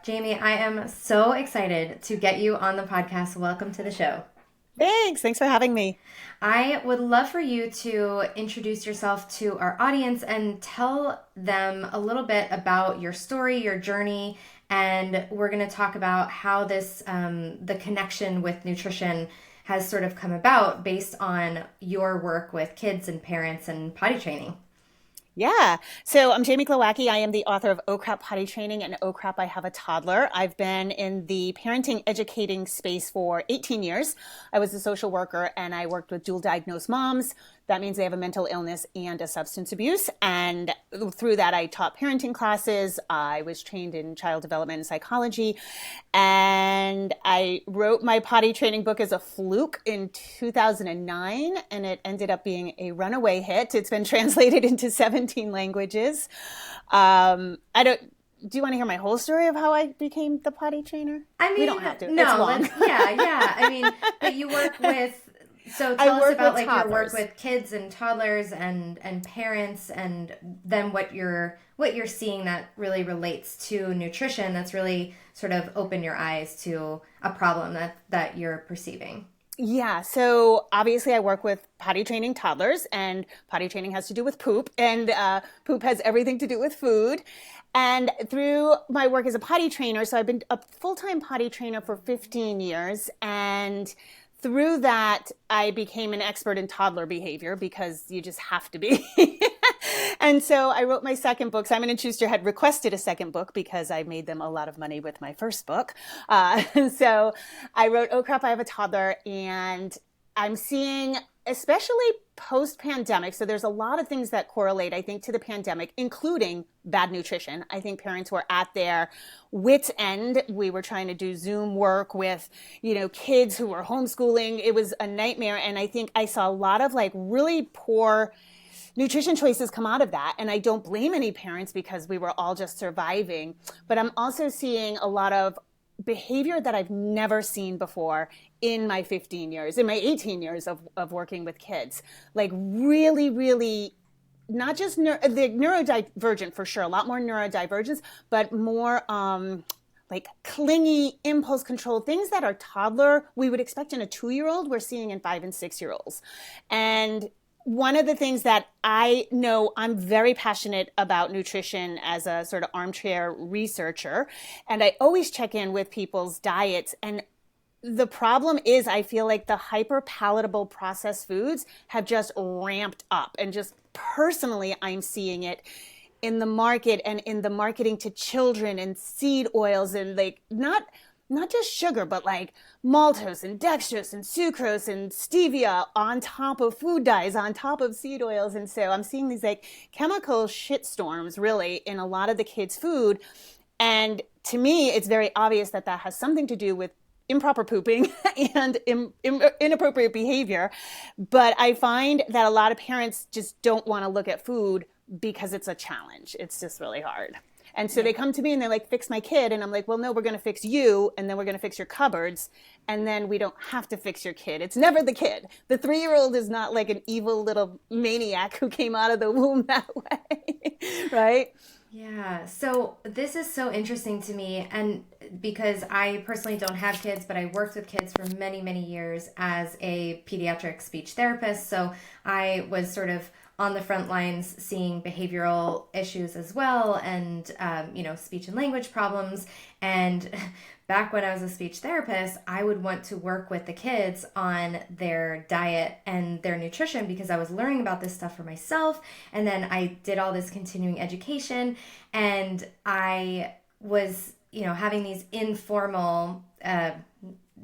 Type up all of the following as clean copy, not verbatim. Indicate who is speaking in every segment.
Speaker 1: Jamie, I am so excited to get you on the podcast. Welcome to the show.
Speaker 2: Thanks for having me.
Speaker 1: I would love for you to introduce yourself to our audience and tell them a little bit about your story, your journey, and we're going to talk about how the connection with nutrition has sort of come about based on your work with kids and parents and potty training.
Speaker 2: Yeah. So I'm Jamie Glowacki. I am the author of Oh Crap Potty Training and Oh Crap I Have a Toddler. I've been in the parenting educating space for 18 years. I was a social worker and I worked with dual diagnosed moms. That means they have a mental illness and a substance abuse. And through that, I taught parenting classes. I was trained in child development and psychology. And I wrote my potty training book as a fluke in 2009, and it ended up being a runaway hit. It's been translated into 17 languages. I don't. Do you want to hear my whole story of how I became the potty trainer?
Speaker 1: I
Speaker 2: We
Speaker 1: mean,
Speaker 2: don't have to. It's
Speaker 1: no,
Speaker 2: long.
Speaker 1: yeah. I mean, but you work with, so
Speaker 2: I
Speaker 1: tell us
Speaker 2: work
Speaker 1: about
Speaker 2: with
Speaker 1: like your work
Speaker 2: toddlers.
Speaker 1: with kids and toddlers and parents, and then what you're seeing that really relates to nutrition that's really sort of opened your eyes to a problem that you're perceiving.
Speaker 2: Yeah, so obviously I work with potty training toddlers, and potty training has to do with poop, and poop has everything to do with food. And through my work as a potty trainer, so I've been a full-time potty trainer for 15 years, and through that, I became an expert in toddler behavior because you just have to be. And so I wrote my second book. Simon and Schuster had requested a second book because I made them a lot of money with my first book. So I wrote Oh Crap, I Have a Toddler, and I'm seeing, especially post-pandemic, so there's a lot of things that correlate, I think, to the pandemic, including bad nutrition. I think parents were at their wits' end. We were trying to do Zoom work with, kids who were homeschooling. It was a nightmare. And I think I saw a lot of like really poor nutrition choices come out of that. And I don't blame any parents because we were all just surviving. But I'm also seeing a lot of behavior that I've never seen before in my 15 years, in my 18 years of working with kids. Like really, really not just the neurodivergent for sure, a lot more neurodivergence, but more like clingy, impulse control, things that are toddler, we would expect in a 2-year-old, we're seeing in 5 and 6-year-olds. And one of the things that I know, I'm very passionate about nutrition as a sort of armchair researcher, and I always check in with people's diets. And the problem is, I feel like the hyper palatable processed foods have just ramped up. And just personally, I'm seeing it in the market and in the marketing to children and seed oils and like not just sugar, but like maltose and dextrose and sucrose and stevia on top of food dyes, on top of seed oils. And so I'm seeing these like chemical shitstorms really in a lot of the kids' food. And to me, it's very obvious that that has something to do with improper pooping and inappropriate behavior. But I find that a lot of parents just don't want to look at food because it's a challenge. It's just really hard. And so
Speaker 1: Yeah.
Speaker 2: they come to me and they're like, fix my kid. And I'm like, well, no, we're going to fix you. And then we're going to fix your cupboards. And then we don't have to fix your kid. It's never the kid. The 3-year-old is not like an evil little maniac who came out of the womb that way. Right?
Speaker 1: Yeah, so this is so interesting to me, and because I personally don't have kids, but I worked with kids for many, many years as a pediatric speech therapist. So I was sort of on the front lines seeing behavioral issues as well, and speech and language problems. And back when I was a speech therapist, I would want to work with the kids on their diet and their nutrition because I was learning about this stuff for myself. And then I did all this continuing education, and I was, having these informal,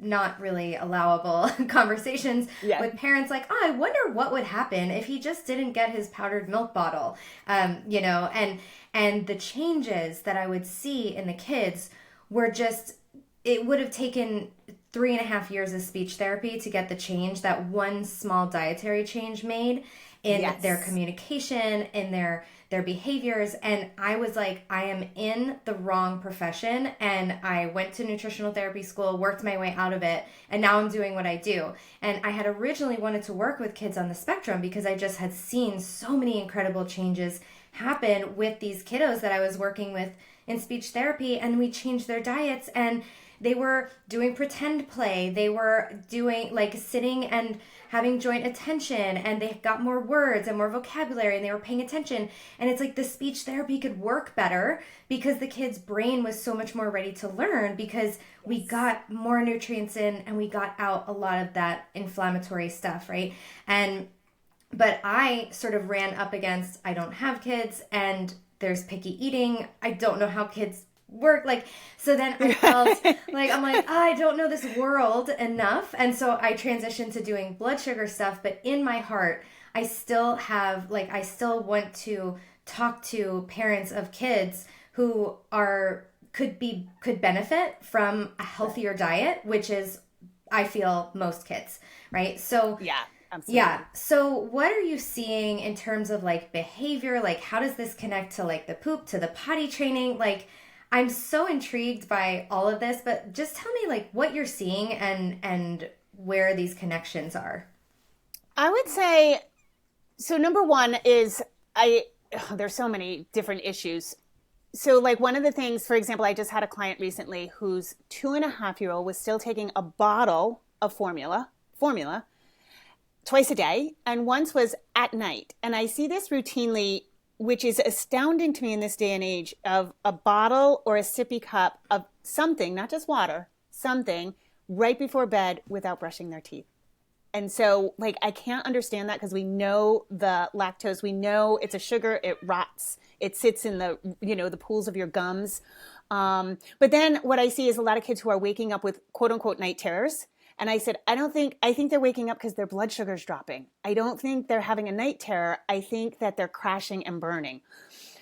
Speaker 1: not really allowable conversations
Speaker 2: Yeah.
Speaker 1: with parents like, oh, I wonder what would happen if he just didn't get his powdered milk bottle. And the changes that I would see in the kids were just, it would have taken 3.5 years of speech therapy to get the change that one small dietary change made in their
Speaker 2: Yes.
Speaker 1: communication, in their behaviors. And I was like, I am in the wrong profession. And I went to nutritional therapy school, worked my way out of it, and now I'm doing what I do. And I had originally wanted to work with kids on the spectrum because I just had seen so many incredible changes happen with these kiddos that I was working with in speech therapy, and we changed their diets, and they were doing pretend play. They were doing like sitting and having joint attention, and they got more words and more vocabulary, and they were paying attention. And it's like the speech therapy could work better because the kid's brain was so much more ready to learn, because we got more nutrients in and we got out a lot of that inflammatory stuff, right? But I sort of ran up against, I don't have kids, and there's picky eating. I don't know how kids work. Like, so then I felt like, I'm like, I don't know this world enough. And so I transitioned to doing blood sugar stuff. But in my heart, I still have, like, I still want to talk to parents of kids who could benefit from a healthier diet, which is, I feel, most kids, right? So
Speaker 2: yeah. Absolutely.
Speaker 1: Yeah. So what are you seeing in terms of like behavior? Like, how does this connect to like the poop, to the potty training? Like, I'm so intrigued by all of this, but just tell me like what you're seeing and where these connections are.
Speaker 2: I would say, so number one is there's so many different issues. So like one of the things, for example, I just had a client recently whose 2.5-year-old was still taking a bottle of formula twice a day, and once was at night. And I see this routinely, which is astounding to me in this day and age, of a bottle or a sippy cup of something, not just water, something right before bed without brushing their teeth. And so like, I can't understand that, because we know the lactose, we know it's a sugar, it rots, it sits in the, the pools of your gums. But then what I see is a lot of kids who are waking up with quote unquote night terrors. And I said, I think they're waking up because their blood sugar is dropping. I don't think they're having a night terror. I think that they're crashing and burning.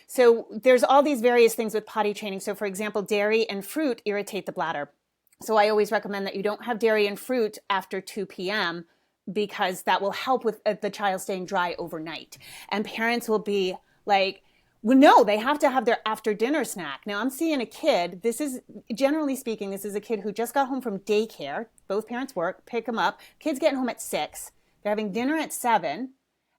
Speaker 2: So there's all these various things with potty training. So for example, dairy and fruit irritate the bladder. So I always recommend that you don't have dairy and fruit after 2 p.m. because that will help with the child staying dry overnight. And parents will be like, well, no, they have to have their after dinner snack. Now I'm seeing a kid, generally speaking, this is a kid who just got home from daycare. Both parents work, pick them up. Kid's getting home at 6. They're having dinner at 7.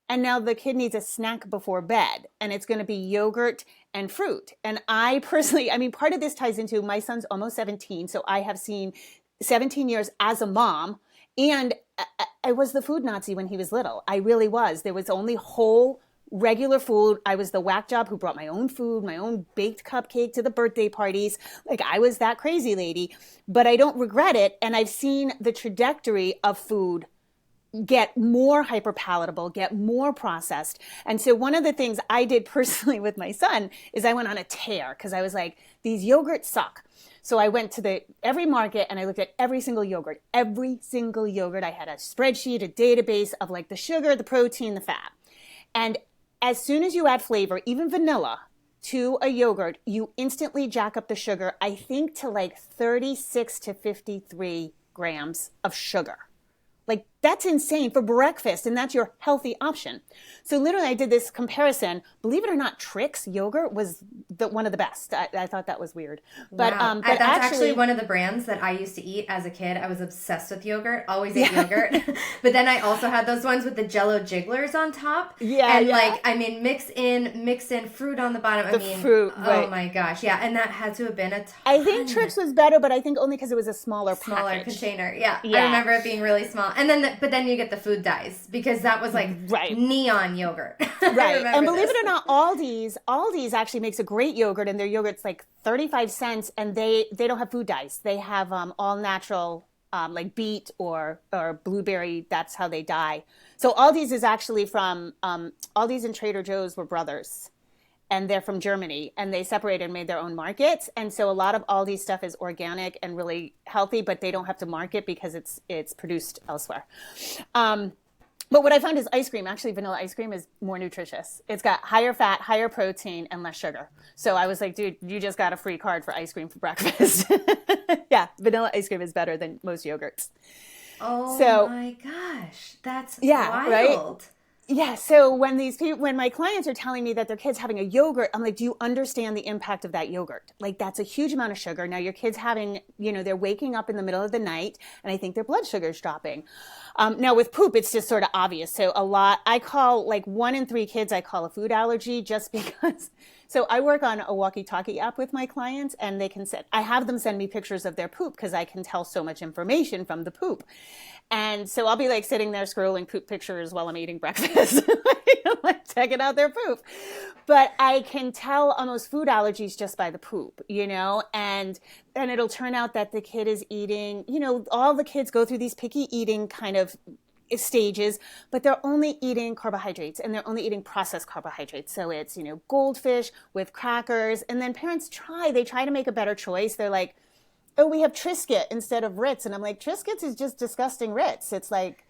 Speaker 2: And now the kid needs a snack before bed. And it's going to be yogurt and fruit. And I personally, part of this ties into my son's almost 17. So I have seen 17 years as a mom. And I was the food Nazi when he was little. I really was. There was only whole regular food. I was the whack job who brought my own food, my own baked cupcake to the birthday parties. Like, I was that crazy lady, but I don't regret it. And I've seen the trajectory of food get more hyperpalatable, get more processed. And so one of the things I did personally with my son is I went on a tear, because I was like, these yogurts suck. So I went to every market and I looked at every single yogurt. I had a spreadsheet, a database of like the sugar, the protein, the fat. And as soon as you add flavor, even vanilla, to a yogurt, you instantly jack up the sugar, I think to like 36 to 53 grams of sugar. Like, that's insane for breakfast, and that's your healthy option. So literally I did this comparison. Believe it or not, Trix yogurt was one of the best. I thought that was weird. But,
Speaker 1: wow.
Speaker 2: But
Speaker 1: that's actually one of the brands that I used to eat as a kid. I was obsessed with yogurt, always ate yogurt. But then I also had those ones with the Jell-O jigglers on top.
Speaker 2: Yeah,
Speaker 1: and mix in fruit on the bottom.
Speaker 2: Fruit,
Speaker 1: right. Oh my gosh. Yeah, and that had to have been a ton.
Speaker 2: I think Trix was better, but I think only because it was a smaller package.
Speaker 1: Container. Yeah. I remember it being really small. And then, but then you get the food dyes, because that was like neon yogurt.
Speaker 2: Right. And believe it or not, Aldi's actually makes a great yogurt, and their yogurt's like 35 cents, and they don't have food dyes. They have all natural, like beet or blueberry. That's how they dye. So Aldi's is actually from, Aldi's and Trader Joe's were brothers, and they're from Germany, and they separated and made their own markets. And so a lot of Aldi's stuff is organic and really healthy, but they don't have to market because it's produced elsewhere. But what I found is ice cream, actually vanilla ice cream, is more nutritious. It's got higher fat, higher protein, and less sugar. So I was like, dude, you just got a free card for ice cream for breakfast. Yeah, vanilla ice cream is better than most yogurts.
Speaker 1: Oh my gosh, that's wild.
Speaker 2: Right? Yeah, so when my clients are telling me that their kid's having a yogurt, I'm like, do you understand the impact of that yogurt? Like, that's a huge amount of sugar. Now your kid's having, they're waking up in the middle of the night, and I think their blood sugar is dropping. Now with poop, it's just sort of obvious. So I call like 1 in 3 kids, I call a food allergy, just because So I work on a walkie-talkie app with my clients, and I have them send me pictures of their poop because I can tell so much information from the poop. And so I'll be like sitting there scrolling poop pictures while I'm eating breakfast, like checking out their poop. But I can tell almost food allergies just by the poop, and it'll turn out that the kid is eating, all the kids go through these picky eating kind of stages, but they're only eating carbohydrates, and they're only eating processed carbohydrates. So it's, goldfish with crackers. And then parents try to make a better choice. They're like, oh, we have Triscuit instead of Ritz. And I'm like, Triscuits is just disgusting Ritz. It's like,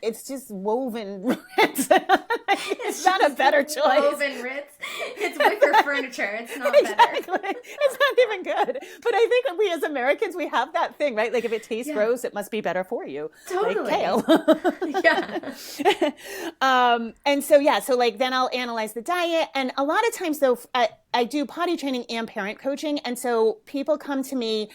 Speaker 2: it's just woven Ritz. It's not a better choice.
Speaker 1: Woven Ritz. It's wicker furniture. It's not
Speaker 2: exactly.
Speaker 1: better.
Speaker 2: It's not even good. But I think that we as Americans, we have that thing, right? Like if it tastes gross, it must be better for you.
Speaker 1: Totally.
Speaker 2: Like kale. And so, so like then I'll analyze the diet. And a lot of times though, I do potty training and parent coaching. And so people come to me,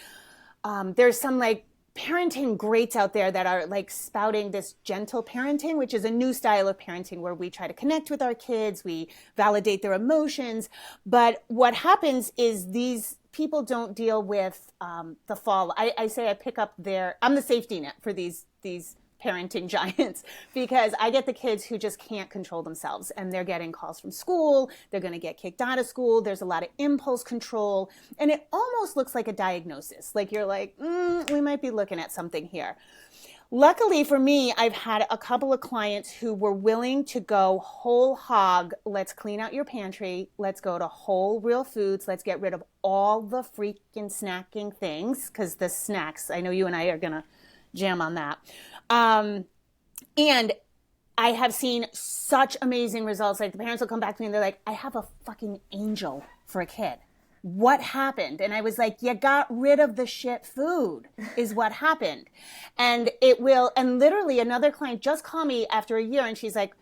Speaker 2: there's some like parenting greats out there that are like spouting this gentle parenting, which is a new style of parenting where we try to connect with our kids, we validate their emotions. But what happens is these people don't deal with the fall. I say I pick up I'm the safety net for these parenting giants, because I get the kids who just can't control themselves, and they're getting calls from school. They're going to get kicked out of school. There's a lot of impulse control, and it almost looks like a diagnosis. Like you're like, we might be looking at something here. Luckily for me, I've had a couple of clients who were willing to go whole hog. Let's clean out your pantry. Let's go to whole real foods. Let's get rid of all the freaking snacking things, because the snacks, I know you and I are going to jam on that. And I have seen such amazing results. Like the parents will come back to me and they're like, I have a fucking angel for a kid. What happened? And I was like, you got rid of the shit food is what happened. And literally another client just called me after a year and she's like,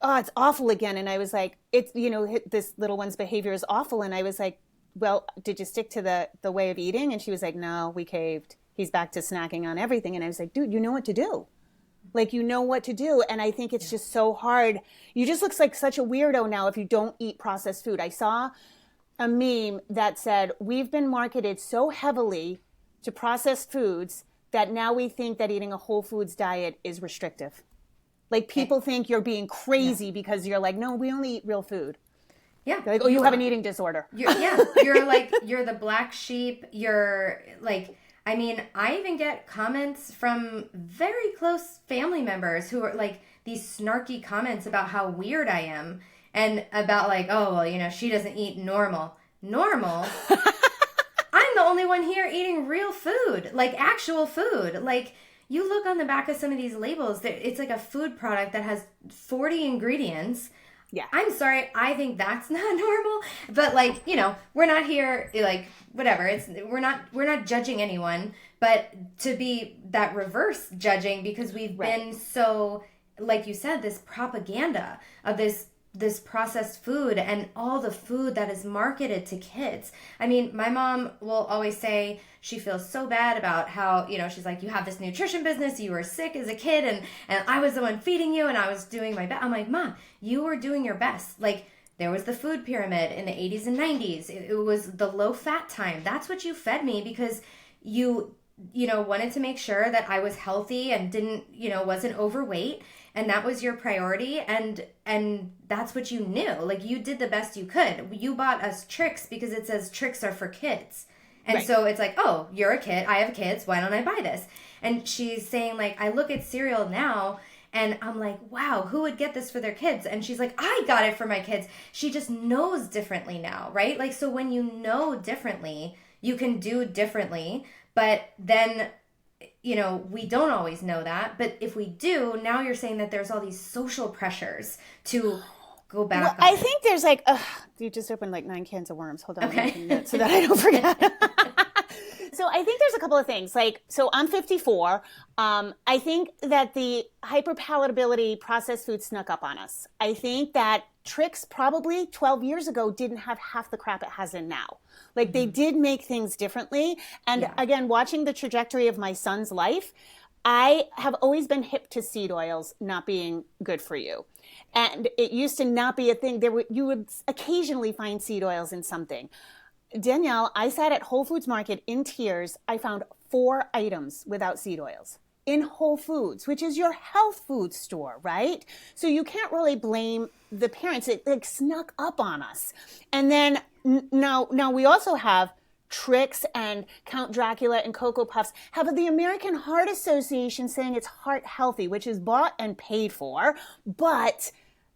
Speaker 2: oh, it's awful again. And I was like, this little one's behavior is awful. And I was like, well, did you stick to the way of eating? And she was like, no, we caved. He's back to snacking on everything. And I was like, dude, you know what to do. Like, you know what to do. And I think it's just so hard. You just look like such a weirdo now if you don't eat processed food. I saw a meme that said, we've been marketed so heavily to processed foods that now we think that eating a whole foods diet is restrictive. Like people think you're being crazy because you're like, no, we only eat real food.
Speaker 1: Yeah.
Speaker 2: They're like, oh, you have an eating disorder.
Speaker 1: You're like, you're the black sheep. You're like, I mean, I even get comments from very close family members who are like these snarky comments about how weird I am and about like, oh, well, she doesn't eat normal. Normal? I'm the only one here eating real food, like actual food. Like you look on the back of some of these labels, it's like a food product that has 40 ingredients. Yeah. I'm sorry, I think that's not normal. But like, we're not here like whatever. We're not judging anyone, but to be that reverse judging because we've been so, like you said, this propaganda of this processed food and all the food that is marketed to kids. I mean, my mom will always say she feels so bad about how, she's like, you have this nutrition business, you were sick as a kid and I was the one feeding you and I was doing my best. I'm like, Mom, you were doing your best. Like there was the food pyramid in the 80s and 90s. It was the low fat time. That's what you fed me because you wanted to make sure that I was healthy and didn't, wasn't overweight. And that was your priority, and that's what you knew. Like, you did the best you could. You bought us tricks because it says tricks are for kids. And so it's like, oh, you're a kid, I have kids, why don't I buy this? And she's saying, like, I look at cereal now, and I'm like, wow, who would get this for their kids? And she's like, I got it for my kids. She just knows differently now, right? Like, so when you know differently, you can do differently, but then we don't always know that, but if we do, now you're saying that there's all these social pressures to go back.
Speaker 2: Well, I think there's like, you just opened like 9 cans of worms. Hold on, okay. So that I don't forget. So I think there's a couple of things. Like, so I'm 54. I think that the hyperpalatability processed food snuck up on us. I think that Trix probably 12 years ago didn't have half the crap it has in now. Like they did make things differently. And again, watching the trajectory of my son's life, I have always been hip to seed oils not being good for you. And it used to not be a thing. You would occasionally find seed oils in something. Danielle, I sat at Whole Foods Market in tears. I found 4 items without seed oils in Whole Foods, which is your health food store, right? So you can't really blame the parents. It like snuck up on us. And then now we also have Trix and Count Dracula and Cocoa Puffs have the American Heart Association saying it's heart healthy, which is bought and paid for. But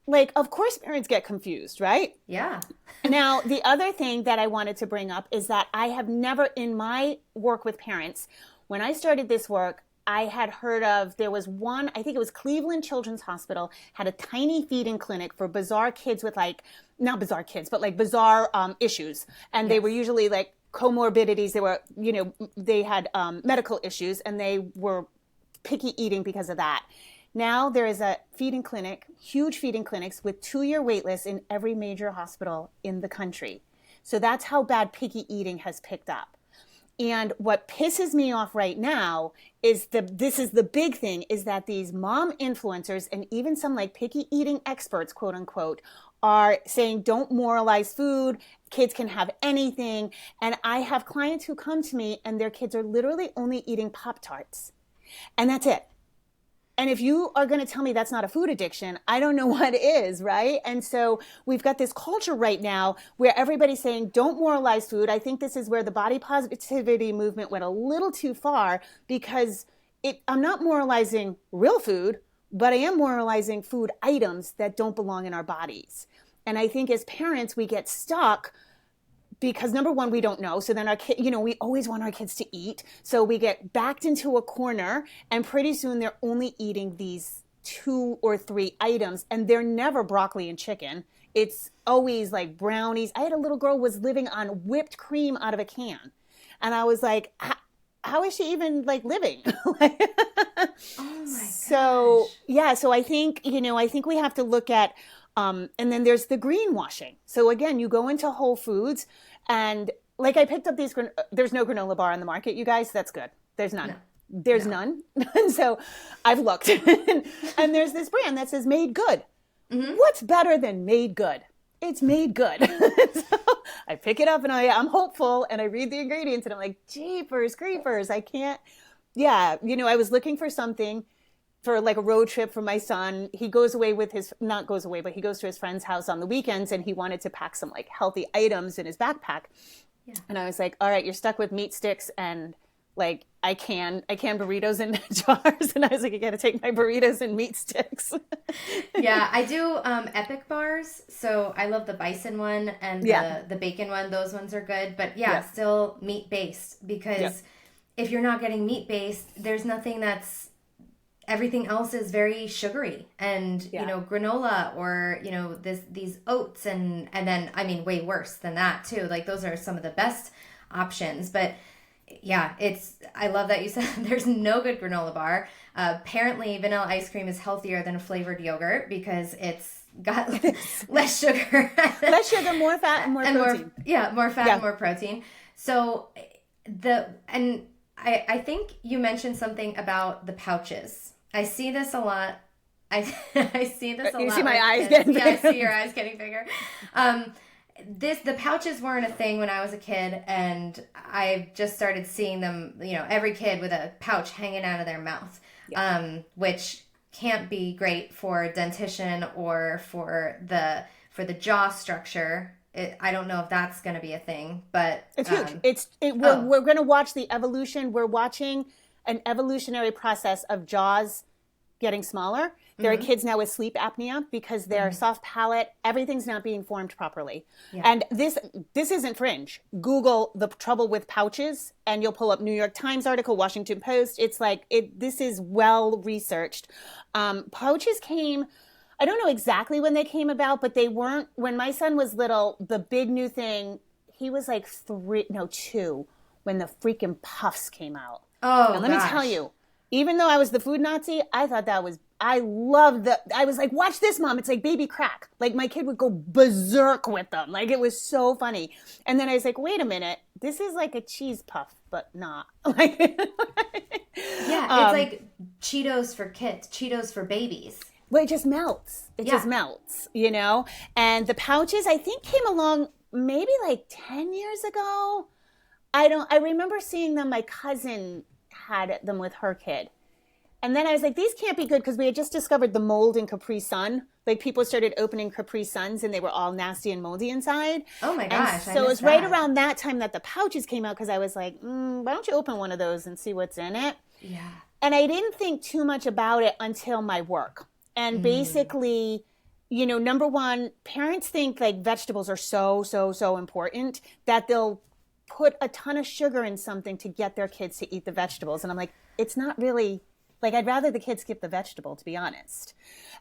Speaker 2: like, of course, parents get confused, right?
Speaker 1: Yeah.
Speaker 2: Now, the other thing that I wanted to bring up is that I have never, in my work with parents, when I started this work, I had heard of, there was one, I think it was Cleveland Children's Hospital, had a tiny feeding clinic for bizarre kids with like, not bizarre kids, but like bizarre issues. And they were usually like comorbidities. They were, they had medical issues and they were picky eating because of that. Now there is a feeding clinic, huge feeding clinics with 2-year wait lists in every major hospital in the country. So that's how bad picky eating has picked up. And what pisses me off right now is this is the big thing, is that these mom influencers and even some like picky eating experts, quote unquote, are saying don't moralize food, kids can have anything. And I have clients who come to me and their kids are literally only eating Pop-Tarts. And that's it. And if you are going to tell me that's not a food addiction, I don't know what is, right? And so we've got this culture right now where everybody's saying, don't moralize food. I think this is where the body positivity movement went a little too far, because I'm not moralizing real food, but I am moralizing food items that don't belong in our bodies. And I think as parents, we get stuck because number one, we don't know. So then our kid, we always want our kids to eat. So we get backed into a corner and pretty soon they're only eating these 2 or 3 items and they're never broccoli and chicken. It's always like brownies. I had a little girl was living on whipped cream out of a can. And I was like, how is she even like living?
Speaker 1: Oh my gosh.
Speaker 2: So I think, I think we have to look at, and then there's the greenwashing. So again, you go into Whole Foods and like I picked up these, there's no granola bar on the market, you guys. That's good. There's none. No. There's none. And so I've looked and there's this brand that says made good. Mm-hmm. What's better than made good? It's made good. So I pick it up and I'm hopeful and I read the ingredients and I'm like, jeepers creepers. I can't. Yeah. I was looking for something for like a road trip for my son. He goes away with he goes to his friend's house on the weekends and he wanted to pack some like healthy items in his backpack. Yeah. And I was like, all right, you're stuck with meat sticks and like I can burritos in jars. And I was like, I got to take my burritos and meat sticks.
Speaker 1: Yeah, I do Epic bars. So I love the bison one and the bacon one. Those ones are good. But still meat based, because if you're not getting meat based, there's nothing that's, everything else is very sugary and, granola or, these oats and then, I mean, way worse than that too. Like those are some of the best options, but yeah, I love that you said there's no good granola bar. Apparently vanilla ice cream is healthier than flavored yogurt because it's got less sugar.
Speaker 2: Less sugar, more fat and more protein.
Speaker 1: More fat and more protein. So I think you mentioned something about the pouches. I see this a lot. I see this a lot.
Speaker 2: You see my eyes getting bigger.
Speaker 1: Yeah, I see your eyes getting bigger. The pouches weren't a thing when I was a kid, and I just started seeing them, every kid with a pouch hanging out of their mouth, which can't be great for dentition or for the jaw structure. I don't know if that's going to be a thing, but
Speaker 2: it's huge. We're going to watch the evolution. We're watching an evolutionary process of jaws getting smaller. There are kids now with sleep apnea because their soft palate, everything's not being formed properly. Yeah. And this isn't fringe. Google the trouble with pouches and you'll pull up New York Times article, Washington Post. It's like, this is well researched. Pouches came, I don't know exactly when they came about, but they weren't, when my son was little, the big new thing, he was like 2 when the freaking puffs came out.
Speaker 1: Oh,
Speaker 2: and let me tell you, even though I was the food Nazi, I thought I was like, watch this, Mom. It's like baby crack. Like my kid would go berserk with them. Like it was so funny. And then I was like, wait a minute, this is like a cheese puff, but not.
Speaker 1: Yeah, it's like Cheetos for kids, Cheetos for babies.
Speaker 2: Well, it just melts. It just melts, And the pouches, I think, came along maybe like 10 years ago. I remember seeing them. My cousin had them with her kid. And then I was like, these can't be good because we had just discovered the mold in Capri Sun. Like people started opening Capri Suns and they were all nasty and moldy inside.
Speaker 1: Oh my gosh.
Speaker 2: And so it was right around that time that the pouches came out because I was like, why don't you open one of those and see what's in it?
Speaker 1: Yeah.
Speaker 2: And I didn't think too much about it until my work. And basically, number one, parents think like vegetables are so important that they'll put a ton of sugar in something to get their kids to eat the vegetables. And I'm like, it's not really... Like, I'd rather the kids skip the vegetable, to be honest.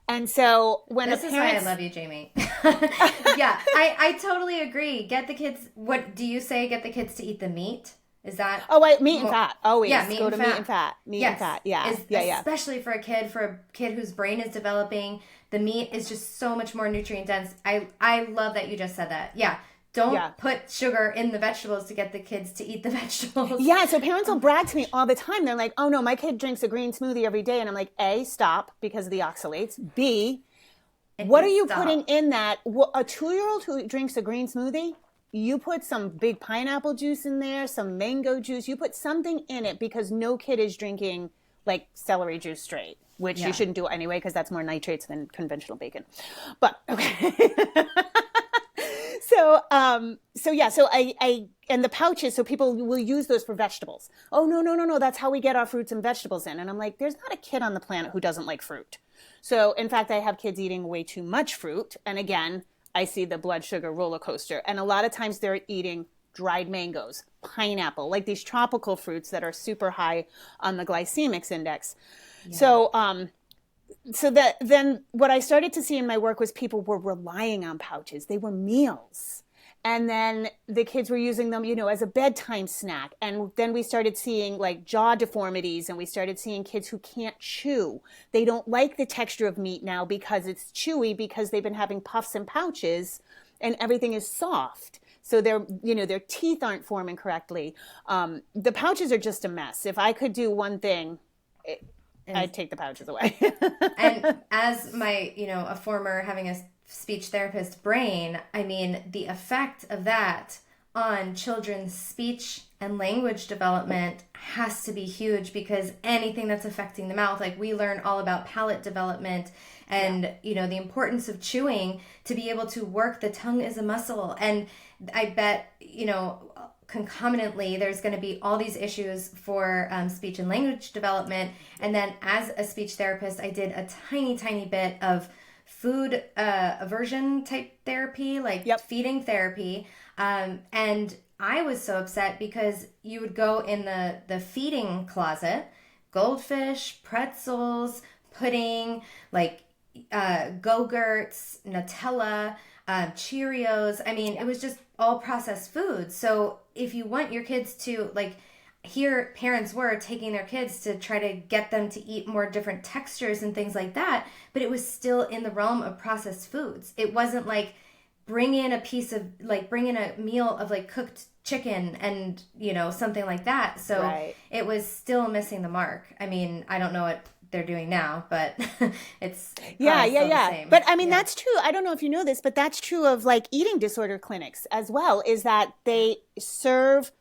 Speaker 2: And so when
Speaker 1: This is why I love you, Jamie. Yeah, I totally agree. Get the kids, what do you say? Get the kids to eat the meat? Is that?
Speaker 2: Oh, wait, meat and fat. Always.
Speaker 1: Yeah, meat
Speaker 2: Go
Speaker 1: and
Speaker 2: to
Speaker 1: fat.
Speaker 2: meat and fat. Meat and fat. Yeah.
Speaker 1: Especially for a kid whose brain is developing. The meat is just so much more nutrient dense. I love that you just said that. Yeah. Don't put sugar in the vegetables to get the kids to eat the vegetables.
Speaker 2: Yeah, so parents will brag to me all the time. They're like, oh no, my kid drinks a green smoothie every day. And I'm like, A, stop because of the oxalates. B, what are you putting in that? A 2-year-old who drinks a green smoothie, you put some big pineapple juice in there, some mango juice. You put something in it because no kid is drinking like celery juice straight, which you shouldn't do anyway because that's more nitrates than conventional bacon. But okay. So I and the pouches, so people will use those for vegetables. Oh, no, that's how we get our fruits and vegetables in. And I'm like, there's not a kid on the planet who doesn't like fruit. So in fact, I have kids eating way too much fruit. And again, I see the blood sugar roller coaster. And a lot of times they're eating dried mangoes, pineapple, like these tropical fruits that are super high on the glycemic index. Yeah. So that then what I started to see in my work was people were relying on pouches. They were meals. And then the kids were using them, as a bedtime snack. And then we started seeing like jaw deformities and we started seeing kids who can't chew. They don't like the texture of meat now because it's chewy because they've been having puffs and pouches and everything is soft. So their teeth aren't forming correctly. The pouches are just a mess. If I could do one thing, I'd take the pouches away.
Speaker 1: And as my, a former having a speech therapist brain, I mean, the effect of that on children's speech and language development has to be huge because anything that's affecting the mouth, like we learn all about palate development and, the importance of chewing to be able to work. The tongue is a muscle. And I bet, concomitantly, there's going to be all these issues for speech and language development. And then as a speech therapist, I did a tiny bit of food aversion type therapy, like feeding therapy. And I was so upset because you would go in the feeding closet, goldfish, pretzels, pudding, like Go-Gurts, Nutella, Cheerios. I mean, it was just all processed food. So if you want your kids to, like, here parents were taking their kids to try to get them to eat more different textures and things like that, but it was still in the realm of processed foods. It wasn't like bring in a meal of like cooked chicken and, something like that. So It was still missing the mark. I mean, I don't know what they're doing now, but it's the same.
Speaker 2: But I mean, that's true. I don't know if you know this, but that's true of like eating disorder clinics as well, is that they serve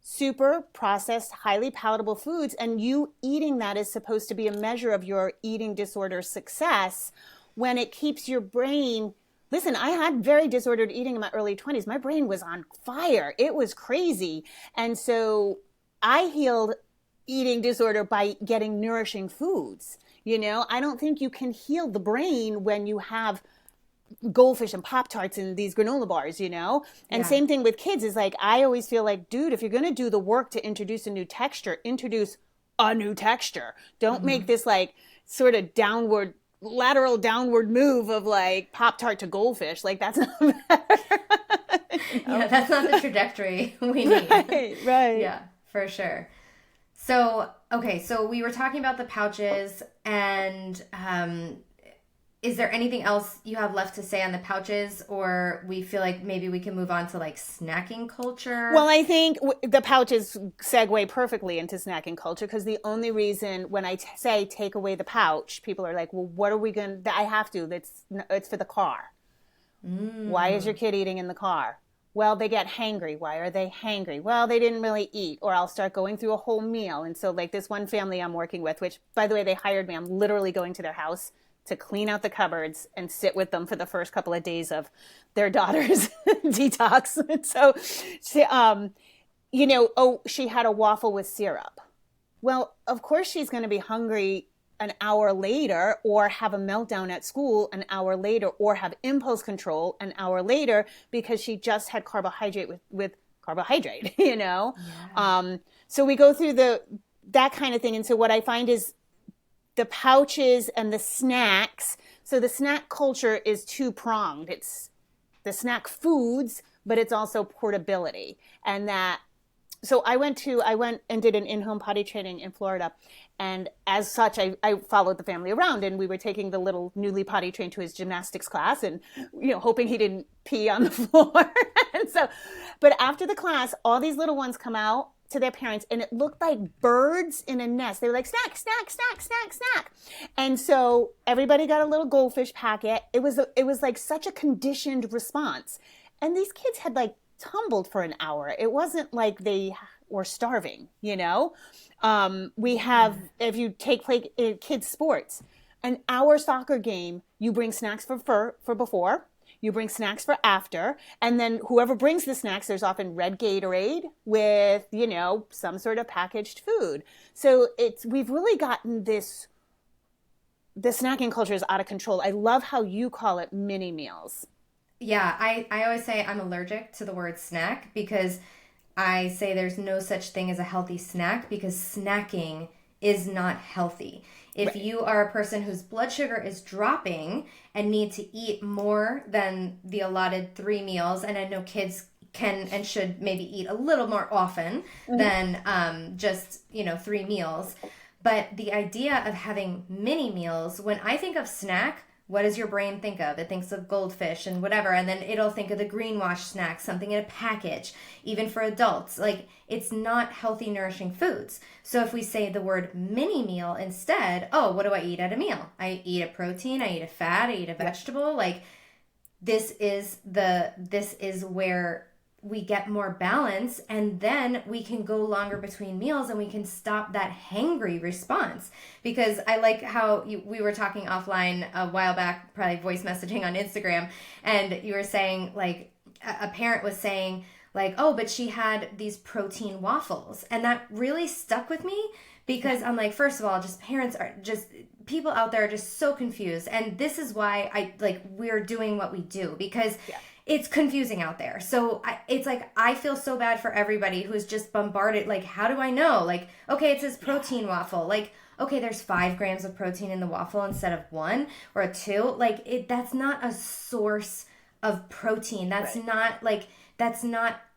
Speaker 2: super processed, highly palatable foods, and you eating that is supposed to be a measure of your eating disorder success when it keeps your brain. Listen, I had very disordered eating in my early 20s. My brain was on fire. It was crazy. And so I healed eating disorder by getting nourishing foods. I don't think you can heal the brain when you have goldfish and Pop-Tarts and these granola bars, And same thing with kids is like, I always feel like, dude, if you're going to do the work to introduce a new texture, introduce a new texture. Don't make this like sort of lateral downward move of like Pop-Tart to goldfish. Like that's not
Speaker 1: Yeah, that's not the trajectory we need.
Speaker 2: Right.
Speaker 1: Yeah, for sure. So, okay, so we were talking about the pouches and is there anything else you have left to say on the pouches, or we feel like maybe we can move on to like snacking culture?
Speaker 2: Well, I think the pouches segue perfectly into snacking culture, because the only reason when I say take away the pouch, people are like, well, what are we going to, I have to, it's for the car. Why is your kid eating in the car? Well, they get hangry. Why are they hangry? Well, they didn't really eat. Or I'll start going through a whole meal. And so like this one family I'm working with, which by the way, they hired me. I'm literally going to their house to clean out the cupboards and sit with them for the first couple of days of their daughter's detox. And so, she had a waffle with syrup. Well, of course she's going to be hungry an hour later, or have a meltdown at school an hour later, or have impulse control an hour later, because she just had carbohydrate with carbohydrate, Yeah. So we go through that kind of thing. And so what I find is the pouches and the snacks. So the snack culture is two-pronged. It's the snack foods, but it's also portability. And so I went and did an in-home potty training in Florida. And as such, I followed the family around, and we were taking the little newly potty trained to his gymnastics class, and, hoping he didn't pee on the floor. But after the class, all these little ones come out to their parents, and it looked like birds in a nest. They were like, snack, snack, snack, snack, snack. And so everybody got a little goldfish packet. It was like such a conditioned response. And these kids had like tumbled for an hour. It wasn't like they were starving, We have, if you take kids sports, an hour soccer game, you bring snacks for before, you bring snacks for after, and then whoever brings the snacks, there's often red Gatorade with, some sort of packaged food. So we've really gotten the snacking culture is out of control. I love how you call it mini meals.
Speaker 1: Yeah, I always say I'm allergic to the word snack, because I say there's no such thing as a healthy snack, because snacking is not healthy. If you are a person whose blood sugar is dropping and need to eat more than the allotted 3 meals, and I know kids can and should maybe eat a little more often than just 3 meals. But the idea of having mini meals, when I think of snack, what does your brain think of? It thinks of goldfish and whatever, and then it'll think of the greenwash snack, something in a package, even for adults. Like, it's not healthy, nourishing foods. So if we say the word mini meal instead, what do I eat at a meal? I eat a protein, I eat a fat, I eat a vegetable. Like, this is where we get more balance, and then we can go longer between meals, and we can stop that hangry response. Because I like how we were talking offline a while back, probably voice messaging on Instagram, and you were saying, like, a parent was saying, like, but she had these protein waffles, and that really stuck with me, because I'm like, first of all, people out there are just so confused, and this is why we're doing what we do, because it's confusing out there. So it's like, I feel so bad for everybody who's just bombarded. Like, how do I know? Like, okay, it says protein waffle. Like, okay, there's 5 grams of protein in the waffle instead of 1 or 2. Like, that's not a source of protein. That's not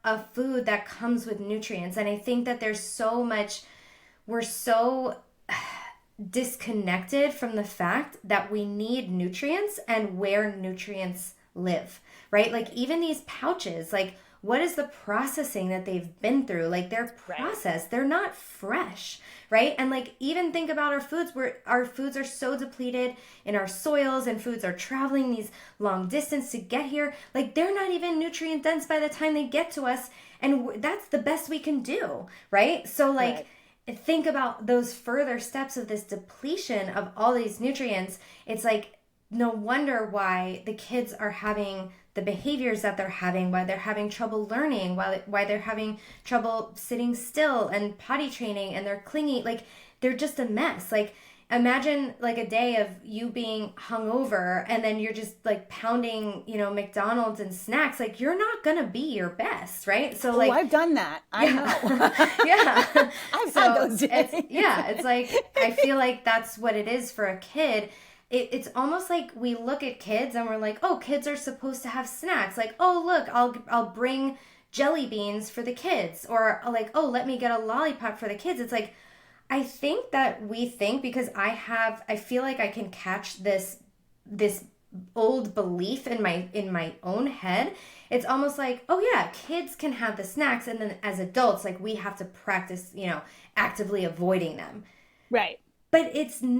Speaker 1: a food that comes with nutrients. And I think that we're so disconnected from the fact that we need nutrients and where nutrients live. Right? Like, even these pouches, like, what is the processing that they've been through? Like, they're processed. They're not fresh, right? And like, even think about our foods, where our foods are so depleted in our soils, and foods are traveling these long distance to get here. Like, they're not even nutrient dense by the time they get to us. And that's the best we can do, right? So like, think about those further steps of this depletion of all these nutrients. It's like, no wonder why the kids are having the behaviors that they're having, why they're having trouble learning, why they're having trouble sitting still and potty training, and they're clingy. Like, they're just a mess. Like, imagine like a day of you being hungover, and then you're just like pounding, McDonald's and snacks. Like, you're not gonna be your best, right? So like,
Speaker 2: I've done that. I know.
Speaker 1: Yeah.
Speaker 2: I've had those days.
Speaker 1: It's like, I feel like that's what it is for a kid. It's almost like we look at kids and we're like, kids are supposed to have snacks. Like, look, I'll bring jelly beans for the kids, or like, let me get a lollipop for the kids. It's like, I think that we think, because I feel like I can catch this this old belief in my own head. It's almost like, oh yeah, kids can have the snacks, and then as adults, like, we have to practice, actively avoiding them.
Speaker 2: Right.
Speaker 1: But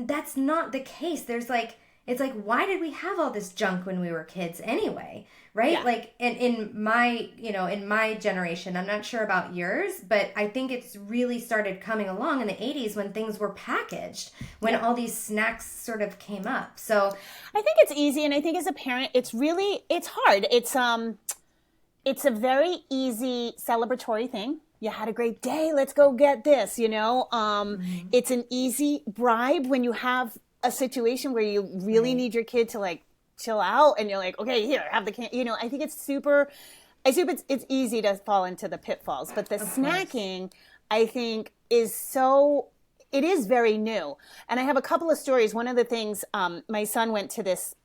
Speaker 1: that's not the case. There's like, it's like, why did we have all this junk when we were kids anyway? Right? Yeah. Like in my generation, I'm not sure about yours, but I think it's really started coming along in the 80s when things were packaged, when all these snacks sort of came up. So
Speaker 2: I think it's easy. And I think as a parent, it's hard. It's a very easy celebratory thing. You had a great day. Let's go get this, It's an easy bribe when you have a situation where you really need your kid to like chill out, and you're like, okay, here, have the I think it's easy to fall into the pitfalls, but the snacking, I think, it is very new. And I have a couple of stories. One of the things, my son went to this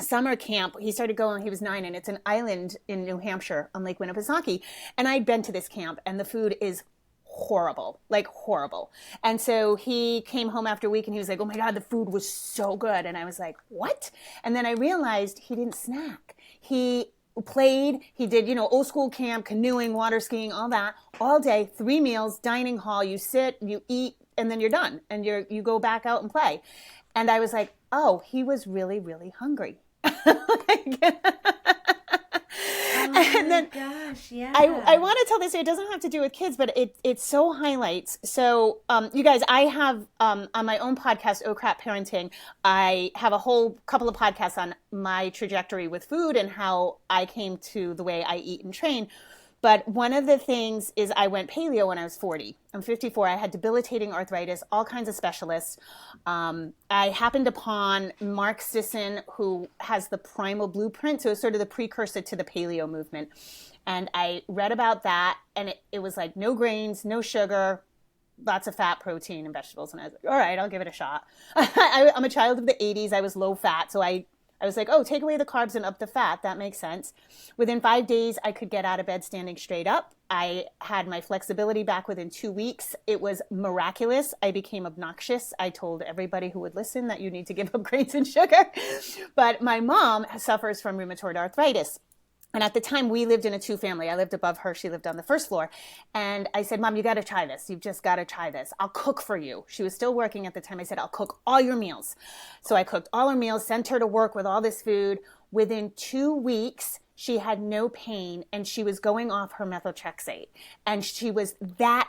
Speaker 2: summer camp. He started going, he was 9, and it's an island in New Hampshire on Lake Winnipesaukee. And I'd been to this camp, and the food is horrible. And so he came home after a week and he was like, oh my God, the food was so good. And I was like, what? And then I realized he didn't snack. He played, he did, old school camp, canoeing, water skiing, all that, all day, 3 meals, dining hall, you sit, you eat, and then you're done. And you go back out and play. And I was like, oh, he was really, really hungry. And then
Speaker 1: gosh, yeah.
Speaker 2: I want to tell this. It doesn't have to do with kids, but it so highlights. So, you guys, I have on my own podcast, Oh Crap Parenting, I have a whole couple of podcasts on my trajectory with food and how I came to the way I eat and train. But one of the things is I went paleo when I was 40. I'm 54. I had debilitating arthritis, all kinds of specialists. I happened upon Mark Sisson, who has the Primal Blueprint. So it's sort of the precursor to the paleo movement. And I read about that, and it was like no grains, no sugar, lots of fat, protein, and vegetables. And I was like, all right, I'll give it a shot. I'm a child of the 80s. I was low fat. So I was like, oh, take away the carbs and up the fat. That makes sense. Within 5 days, I could get out of bed standing straight up. I had my flexibility back within 2 weeks. It was miraculous. I became obnoxious. I told everybody who would listen that you need to give up grains and sugar. But my mom suffers from rheumatoid arthritis. And at the time, we lived in a 2-family. I lived above her. She lived on the first floor. And I said, Mom, you got to try this. You've just got to try this. I'll cook for you. She was still working at the time. I said, I'll cook all your meals. So I cooked all her meals, sent her to work with all this food. Within 2 weeks, she had no pain, and she was going off her methotrexate. And she was that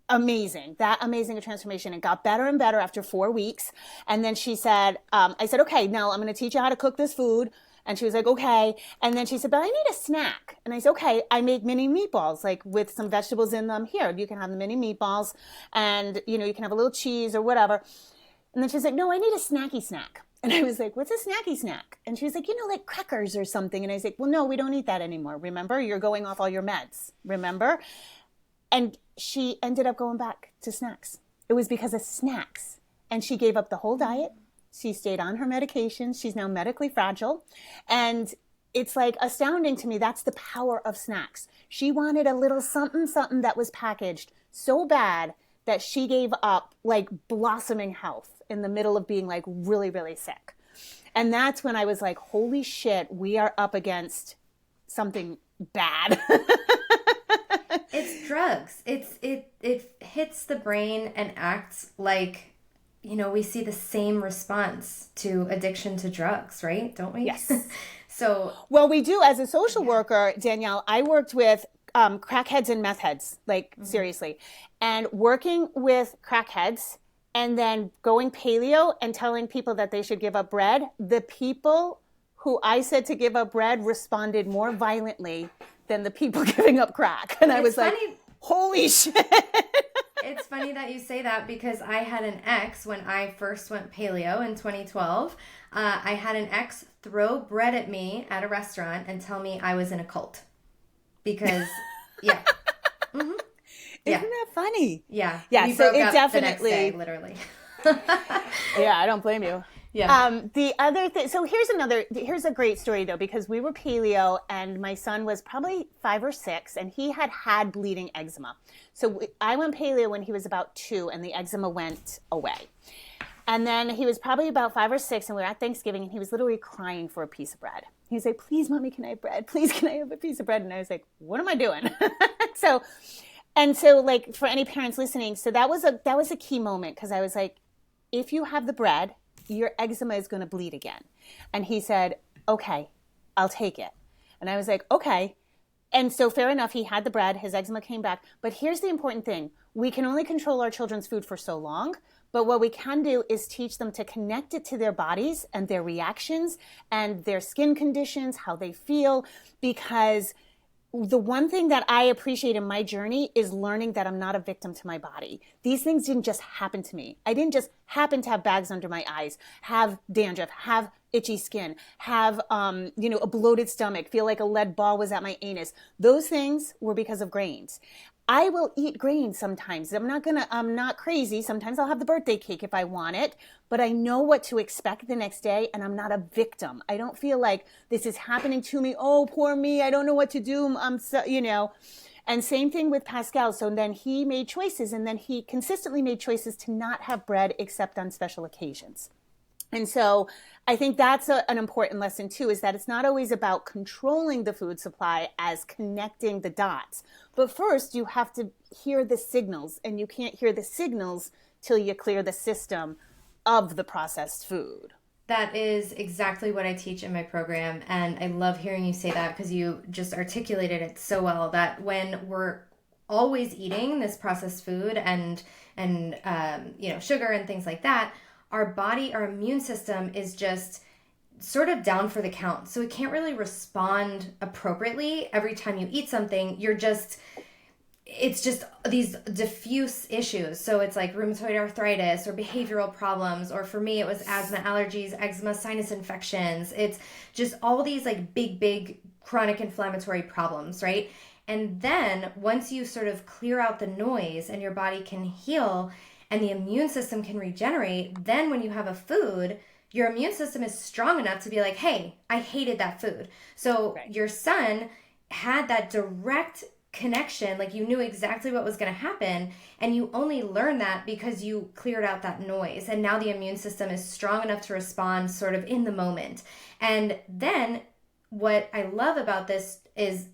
Speaker 2: amazing a transformation. It got better and better after 4 weeks. And then she said, I said, okay, now I'm going to teach you how to cook this food. And she was like, okay. And then she said, but I need a snack. And I said, okay, I make mini meatballs, like with some vegetables in them. Here, you can have the mini meatballs, and, you can have a little cheese or whatever. And then she's like, no, I need a snacky snack. And I was like, what's a snacky snack? And she was like, like crackers or something. And I was like, well, no, we don't eat that anymore. Remember, you're going off all your meds. Remember? And she ended up going back to snacks. It was because of snacks. And she gave up the whole diet. She stayed on her medication. She's now medically fragile. And it's like astounding to me. That's the power of snacks. She wanted a little something that was packaged so bad that she gave up like blossoming health in the middle of being like really, really sick. And that's when I was like, holy shit, we are up against something bad.
Speaker 1: It's drugs. It hits the brain and acts like, we see the same response to addiction to drugs, right? Don't we?
Speaker 2: Yes.
Speaker 1: Well,
Speaker 2: we do. As a social worker, Danielle, I worked with crackheads and meth heads, like seriously. And working with crackheads and then going paleo and telling people that they should give up bread, the people who I said to give up bread responded more violently than the people giving up crack. And I was like, holy shit.
Speaker 1: It's funny that you say that, because I had an ex when I first went paleo in 2012. I had an ex throw bread at me at a restaurant and tell me I was in a cult. Because, yeah. Mm-hmm.
Speaker 2: Isn't that funny?
Speaker 1: Yeah.
Speaker 2: Yeah,
Speaker 1: we
Speaker 2: so
Speaker 1: broke
Speaker 2: it
Speaker 1: up
Speaker 2: definitely...
Speaker 1: the next day, literally.
Speaker 2: Yeah, I don't blame you.
Speaker 1: Yeah.
Speaker 2: The other thing, so here's a great story though, because we were paleo and my son was probably 5 or 6 and he had bleeding eczema. So I went paleo when he was about 2 and the eczema went away. And then he was probably about 5 or 6, and we were at Thanksgiving, and he was literally crying for a piece of bread. He was like, please, Mommy, can I have bread? Please, can I have a piece of bread? And I was like, what am I doing? So like for any parents listening, so that was a key moment, because I was like, if you have the bread, your eczema is going to bleed again. And he said, okay, I'll take it. And I was like, okay. And so fair enough, he had the bread, his eczema came back. But here's the important thing. We can only control our children's food for so long. But what we can do is teach them to connect it to their bodies and their reactions and their skin conditions, how they feel, because the one thing that I appreciate in my journey is learning that I'm not a victim to my body. These things didn't just happen to me. I didn't just happen to have bags under my eyes, have dandruff, have itchy skin, have, a bloated stomach, feel like a lead ball was at my anus. Those things were because of grains. I will eat grains sometimes. I'm not crazy. Sometimes I'll have the birthday cake if I want it, but I know what to expect the next day, and I'm not a victim. I don't feel like this is happening to me. Oh, poor me. I don't know what to do. And same thing with Pascal. So then he made choices, and then he consistently made choices to not have bread except on special occasions. And so I think that's an important lesson too, is that it's not always about controlling the food supply as connecting the dots. But first you have to hear the signals, and you can't hear the signals till you clear the system of the processed food.
Speaker 1: That is exactly what I teach in my program. And I love hearing you say that, because you just articulated it so well, that when we're always eating this processed food and sugar and things like that, our immune system is just sort of down for the count. So it can't really respond appropriately every time you eat something. It's just these diffuse issues. So it's like rheumatoid arthritis or behavioral problems, or for me, it was asthma, allergies, eczema, sinus infections. It's just all these like big chronic inflammatory problems, right? And then once you sort of clear out the noise and your body can heal, and the immune system can regenerate, then when you have a food, your immune system is strong enough to be like, hey, I hated that food. So Your son had that direct connection, like you knew exactly what was going to happen, and you only learned that because you cleared out that noise. And now the immune system is strong enough to respond sort of in the moment. And then what I love about this is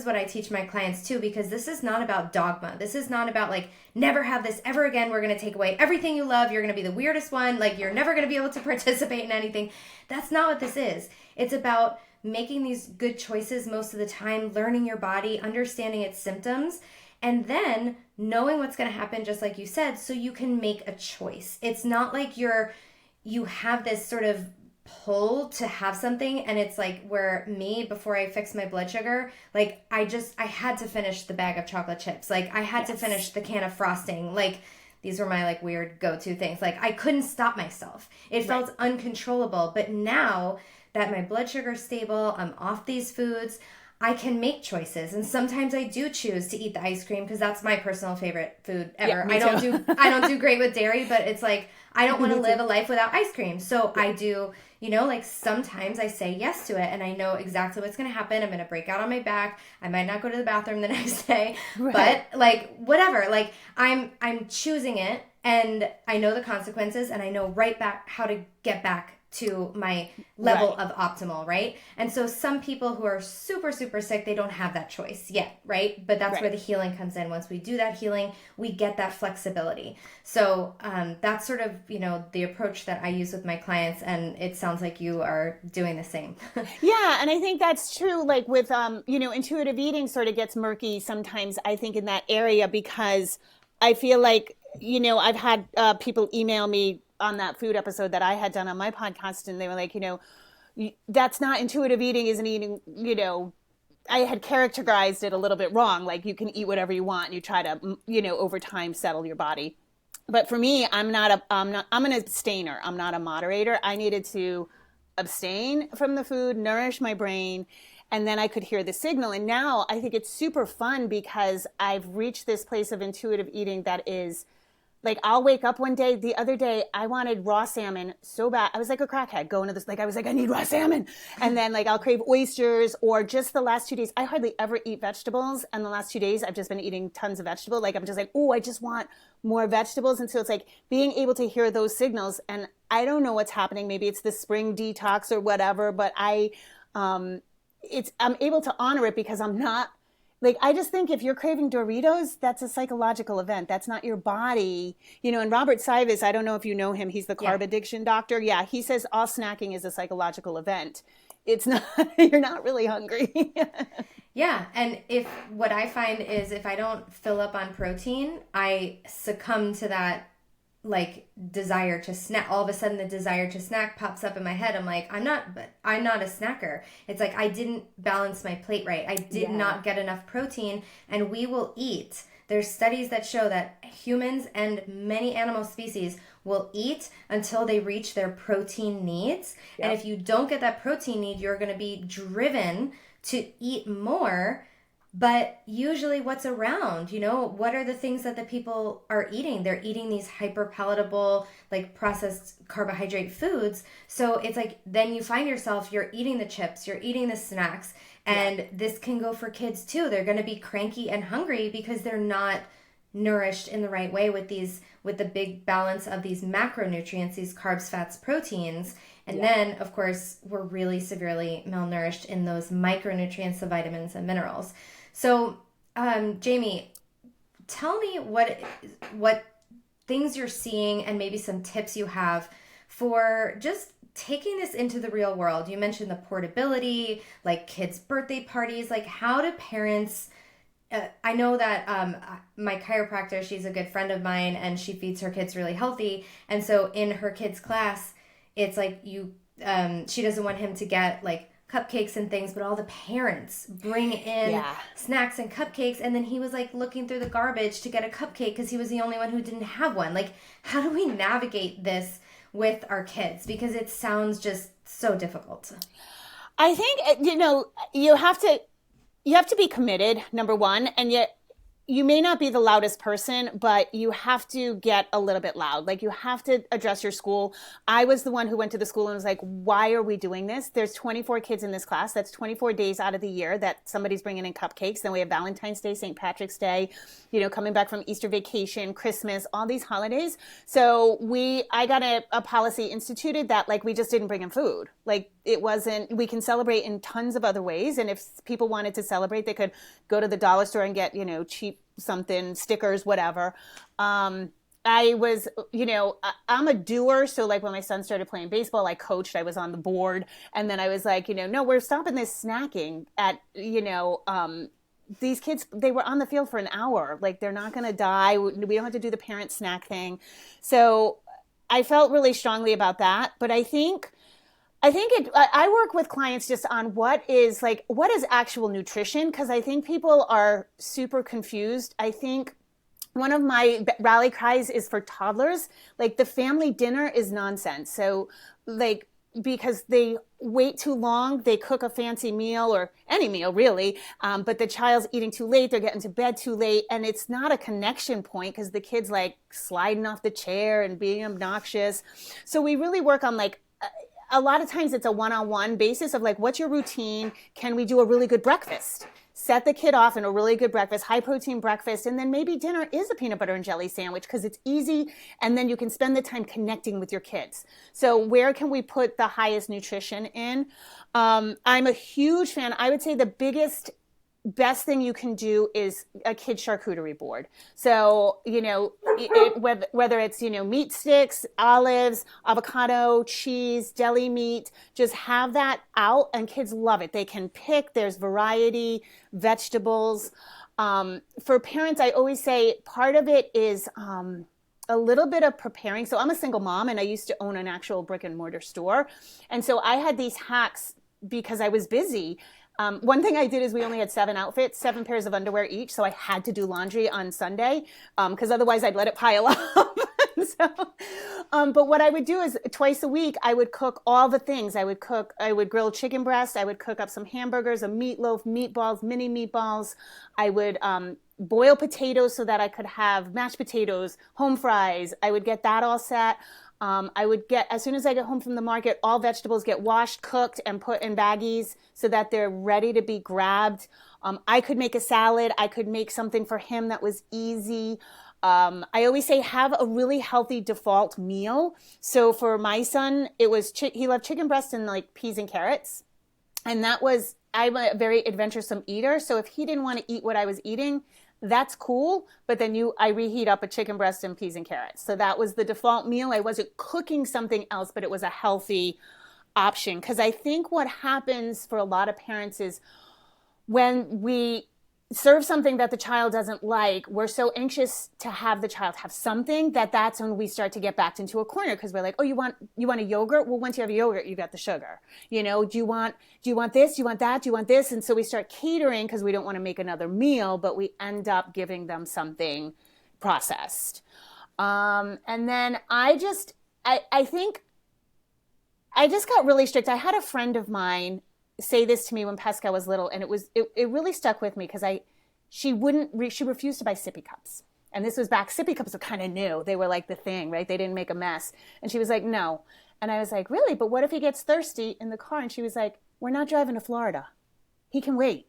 Speaker 1: what I teach my clients too, because this is not about dogma. This is not about like, never have this ever again. We're going to take away everything you love. You're going to be the weirdest one. Like, you're never going to be able to participate in anything. That's not what this is. It's about making these good choices most of the time, learning your body, understanding its symptoms, and then knowing what's going to happen, just like you said, so you can make a choice. It's not like you have this sort of pull to have something, and it's like where me, before I fixed my blood sugar, like I had to finish the bag of chocolate chips, like I had to finish the can of frosting, like these were my like weird go-to things, like I couldn't stop myself. It felt uncontrollable. But now that my blood sugar's stable, I'm off these foods, I can make choices. And sometimes I do choose to eat the ice cream because that's my personal favorite food ever. I don't do great with dairy, but it's like I don't want to live a life without ice cream. So I do, like sometimes I say yes to it, and I know exactly what's going to happen. I'm going to break out on my back. I might not go to the bathroom the next day, but like whatever, like I'm choosing it, and I know the consequences, and I know right back how to get back to my level of optimal, right? And so some people who are super, super sick, they don't have that choice yet, right? But that's where the healing comes in. Once we do that healing, we get that flexibility. So that's sort of, the approach that I use with my clients, and it sounds like you are doing the same.
Speaker 2: Yeah, and I think that's true. Like with, intuitive eating sort of gets murky sometimes, I think, in that area, because I feel like, I've had people email me on that food episode that I had done on my podcast, and they were like, that's not intuitive eating, isn't eating, I had characterized it a little bit wrong. Like, you can eat whatever you want, and you try to, over time settle your body. But for me, I'm an abstainer. I'm not a moderator. I needed to abstain from the food, nourish my brain, and then I could hear the signal. And now I think it's super fun because I've reached this place of intuitive eating that is like I'll wake up one day. The other day I wanted raw salmon so bad. I was like a crackhead going to this, like I was like, I need raw salmon. And then like I'll crave oysters, or just the last 2 days, I hardly ever eat vegetables. And the last 2 days I've just been eating tons of vegetables. Like I'm just like, oh, I just want more vegetables. And so it's like being able to hear those signals. And I don't know what's happening. Maybe it's the spring detox or whatever, but I'm able to honor it because I'm not, like, I just think if you're craving Doritos, that's a psychological event. That's not your body. You know, and Robert Sivas, I don't know if you know him, he's the carb addiction doctor. Yeah, he says all snacking is a psychological event. It's not, you're not really hungry.
Speaker 1: Yeah, and what I find is if I don't fill up on protein, I succumb to that like desire to snack. All of a sudden the desire to snack pops up in my head. I'm like, I'm not a snacker. It's like I didn't balance my plate right. I did not get enough protein, and we will eat. There's studies that show that humans and many animal species will eat until they reach their protein needs. Yep. And if you don't get that protein need, you're going to be driven to eat more. But usually what's around, you know, what are the things that the people are eating? They're eating these hyper palatable, like processed carbohydrate foods. So it's like, then you find yourself, you're eating the chips, you're eating the snacks. And this can go for kids too. They're going to be cranky and hungry because they're not nourished in the right way with the big balance of these macronutrients, these carbs, fats, proteins. And then, of course, we're really severely malnourished in those micronutrients, the vitamins and minerals. So, Jamie, tell me what things you're seeing and maybe some tips you have for just taking this into the real world. You mentioned the portability, like kids' birthday parties. Like, how do parents... I know that my chiropractor, she's a good friend of mine, and she feeds her kids really healthy. And so in her kids' class, it's like she doesn't want him to get like cupcakes and things, but all the parents bring in snacks and cupcakes, and then he was like looking through the garbage to get a cupcake because he was the only one who didn't have one. Like, how do we navigate this with our kids? Because it sounds just so difficult.
Speaker 2: I think, you know, you have to be committed, number one, and yet you may not be the loudest person, but you have to get a little bit loud. Like, you have to address your school. I was the one who went to the school and was like, why are we doing this? There's 24 kids in this class. That's 24 days out of the year that somebody's bringing in cupcakes. Then we have Valentine's Day, St. Patrick's Day, you know, coming back from Easter vacation, Christmas, all these holidays. So I got a policy instituted that, like, we just didn't bring in food. Like, it wasn't, we can celebrate in tons of other ways. And if people wanted to celebrate, they could go to the dollar store and get, you know, cheap something, stickers, whatever. I was, you know, I'm a doer. So like when my son started playing baseball, I coached, I was on the board. And then I was like, you know, no, we're stopping this snacking at, you know, these kids, they were on the field for an hour. Like, they're not going to die. We don't have to do the parent snack thing. So I felt really strongly about that. But I think I work with clients just on what is actual nutrition, because I think people are super confused. I think one of my rally cries is for toddlers. Like, the family dinner is nonsense. So, like, because they wait too long, they cook a fancy meal, or any meal really, but the child's eating too late, they're getting to bed too late, and it's not a connection point because the kid's like sliding off the chair and being obnoxious. So we really work on, like, a lot of times it's a one-on-one basis of like, what's your routine? Can we do a really good breakfast? Set the kid off in a really good breakfast, high protein breakfast, and then maybe dinner is a peanut butter and jelly sandwich because it's easy, and then you can spend the time connecting with your kids. So where can we put the highest nutrition in? I'm a huge fan. I would say the best thing you can do is a kid charcuterie board. So, you know, whether it's, you know, meat sticks, olives, avocado, cheese, deli meat, just have that out, and kids love it. They can pick, there's variety, vegetables. For parents, I always say part of it is a little bit of preparing. So I'm a single mom, and I used to own an actual brick and mortar store. And so I had these hacks because I was busy. One thing I did is we only had 7 outfits, 7 pairs of underwear each. So I had to do laundry on Sunday because otherwise I'd let it pile up. But what I would do is twice a week, I would cook all the things. I would grill chicken breast. I would cook up some hamburgers, a meatloaf, meatballs, mini meatballs. I would boil potatoes so that I could have mashed potatoes, home fries. I would get that all set. I would get, as soon as I get home from the market, all vegetables get washed, cooked, and put in baggies so that they're ready to be grabbed. I could make a salad. I could make something for him that was easy. I always say have a really healthy default meal. So for my son, it was he loved chicken breast and like peas and carrots. And that was, I'm a very adventuresome eater. So if he didn't want to eat what I was eating, that's cool. But then I reheat up a chicken breast and peas and carrots. So that was the default meal. I wasn't cooking something else, but it was a healthy option. Because I think what happens for a lot of parents is when we serve something that the child doesn't like, we're so anxious to have the child have something that's when we start to get backed into a corner, because we're like, oh, you want a yogurt? Well, once you have a yogurt, you got the sugar. You know, do you want this? Do you want that? Do you want this? And so we start catering because we don't want to make another meal, but we end up giving them something processed. And then I think I just got really strict. I had a friend of mine say this to me when Pesca was little, and it really stuck with me because she refused to buy sippy cups. And this was back, sippy cups were kind of new. They were like the thing, right? They didn't make a mess. And she was like, no. And I was like, really? But what if he gets thirsty in the car? And she was like, we're not driving to Florida. He can wait.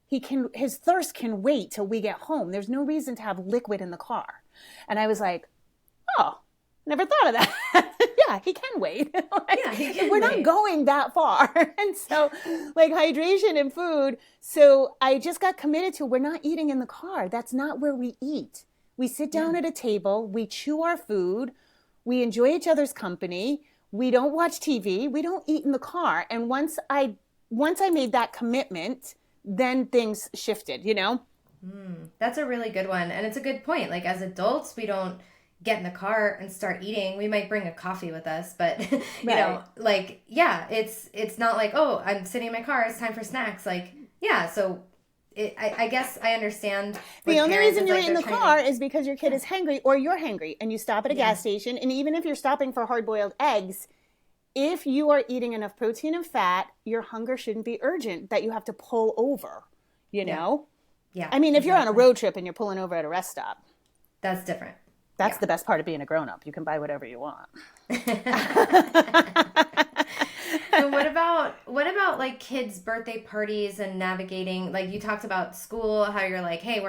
Speaker 2: His thirst can wait till we get home. There's no reason to have liquid in the car. And I was like, oh, never thought of that. Yeah, he can wait. We're not going that far. And so like hydration and food. So I just got committed to, we're not eating in the car. That's not where we eat. We sit down at a table, we chew our food, we enjoy each other's company. We don't watch TV. We don't eat in the car. And once I made that commitment, then things shifted, you know?
Speaker 1: That's a really good one. And it's a good point. Like as adults, we don't get in the car and start eating. We might bring a coffee with us, but you know, like, yeah, it's not like, oh, I'm sitting in my car, it's time for snacks. Like, yeah. So I guess I understand.
Speaker 2: The only reason you're in the car is because your kid is hungry or you're hungry and you stop at a gas station. And even if you're stopping for hard-boiled eggs, if you are eating enough protein and fat, your hunger shouldn't be urgent that you have to pull over, you know? Yeah. I mean, if you're on a road trip and you're pulling over at a rest stop.
Speaker 1: That's different.
Speaker 2: That's the best part of being a grown-up. You can buy whatever you want.
Speaker 1: And what about like kids' birthday parties and navigating? Like you talked about school, how you're like, hey,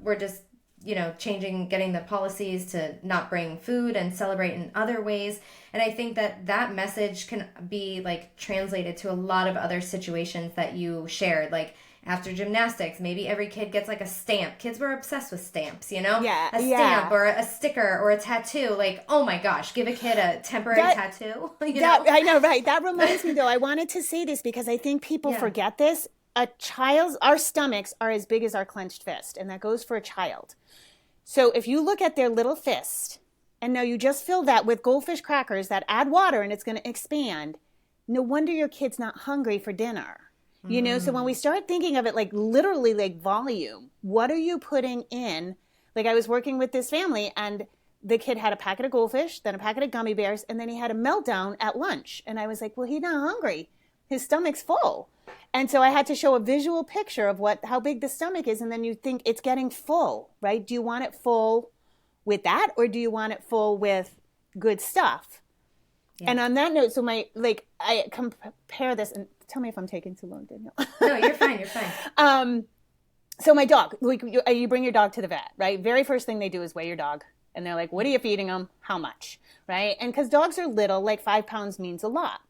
Speaker 1: we're just, you know, getting the policies to not bring food and celebrate in other ways. And I think that message can be like translated to a lot of other situations that you shared, like after gymnastics, maybe every kid gets like a stamp. Kids were obsessed with stamps, you know?
Speaker 2: Yeah.
Speaker 1: A stamp or a sticker or a tattoo. Like, oh my gosh, give a kid a temporary tattoo. You know?
Speaker 2: I know, right. That reminds me though, I wanted to say this because I think people forget this. Our stomachs are as big as our clenched fist, and that goes for a child. So if you look at their little fist, and now you just fill that with goldfish crackers that add water and it's going to expand, no wonder your kid's not hungry for dinner. You know, so when we start thinking of it like literally like volume, what are you putting in? Like I was working with this family and the kid had a packet of goldfish, then a packet of gummy bears, and then he had a meltdown at lunch. And I was like, well, he's not hungry. His stomach's full. And so I had to show a visual picture of how big the stomach is. And then you think it's getting full, right? Do you want it full with that? Or do you want it full with good stuff? Yeah. And on that note, so I compare this, and tell me if I'm taking too long, Danielle.
Speaker 1: No, you're fine. You're fine.
Speaker 2: So my dog, you bring your dog to the vet, right? Very first thing they do is weigh your dog. And they're like, what are you feeding them? How much? Right? And because dogs are little, like 5 pounds means a lot.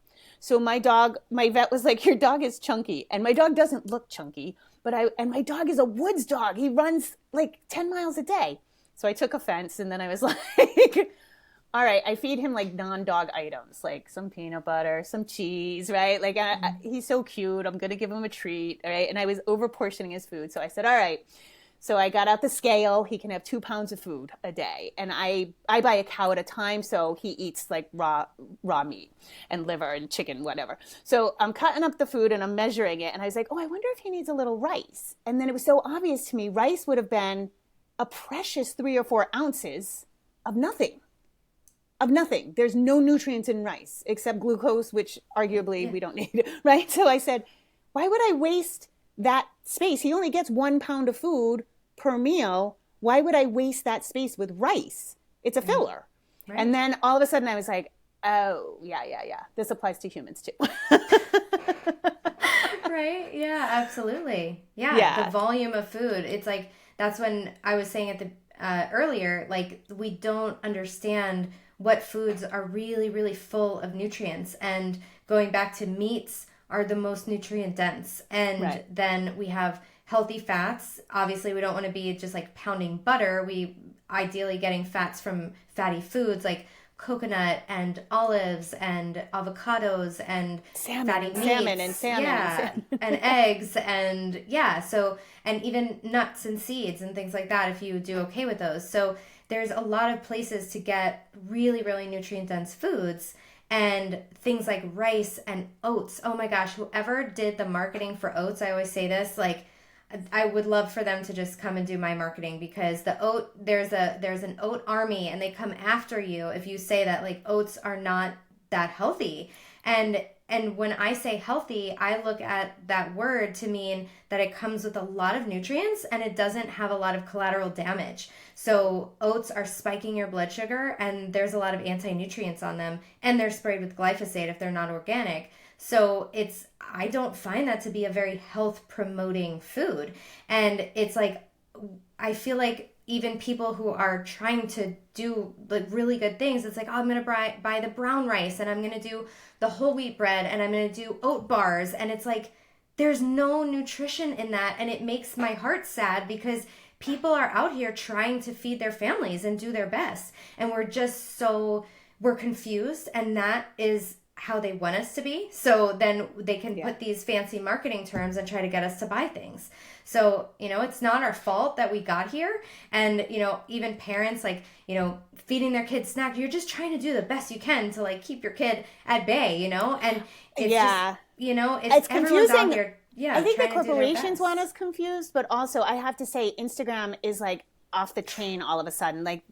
Speaker 2: So my vet was like, your dog is chunky. And my dog doesn't look chunky, and my dog is a woods dog. He runs like 10 miles a day. So I took offense, and then I was like, all right, I feed him like non-dog items, like some peanut butter, some cheese, right? Like he's so cute. I'm going to give him a treat, right? And I was over-portioning his food. So I said, all right. So I got out the scale. He can have 2 pounds of food a day. And I buy a cow at a time, so he eats like raw meat and liver and chicken, whatever. So I'm cutting up the food and I'm measuring it. And I was like, oh, I wonder if he needs a little rice. And then it was so obvious to me, rice would have been a precious 3 or 4 ounces of nothing. There's no nutrients in rice except glucose, which arguably we don't need, right? So I said, why would I waste that space? He only gets 1 pound of food per meal. Why would I waste that space with rice? It's a filler. Right. And then all of a sudden I was like, oh, yeah. This applies to humans too.
Speaker 1: Right? Yeah, absolutely. Yeah, the volume of food. It's like, that's when I was saying at the earlier, like, we don't understand what foods are really, really full of nutrients. And going back to meats are the most nutrient dense. And then we have healthy fats. Obviously, we don't want to be just like pounding butter. We ideally getting fats from fatty foods like coconut and olives and avocados and fatty meats. Salmon. And eggs and and even nuts and seeds and things like that if you do okay with those. So there's a lot of places to get really, really nutrient dense foods. And things like rice and oats. Oh my gosh, whoever did the marketing for oats, I always say this, like, I would love for them to just come and do my marketing, because the oat, there's an oat army, and they come after you if you say that like oats are not that healthy. And when I say healthy, I look at that word to mean that it comes with a lot of nutrients and it doesn't have a lot of collateral damage. So oats are spiking your blood sugar, and there's a lot of anti-nutrients on them, and they're sprayed with glyphosate if they're not organic. So I don't find that to be a very health promoting food. And it's like, I feel like even people who are trying to do like really good things, it's like, oh, I'm going to buy the brown rice, and I'm going to do the whole wheat bread, and I'm going to do oat bars. And it's like, there's no nutrition in that. And it makes my heart sad, because people are out here trying to feed their families and do their best. And we're confused. And that is how they want us to be. So then they can put these fancy marketing terms and try to get us to buy things. So, it's not our fault that we got here. And, even parents, like, feeding their kids snacks, you're just trying to do the best you can to like keep your kid at bay, and it's just, it's everyone's out there. Yeah.
Speaker 2: I think the corporations want us confused, but also I have to say Instagram is like off the chain all of a sudden. Like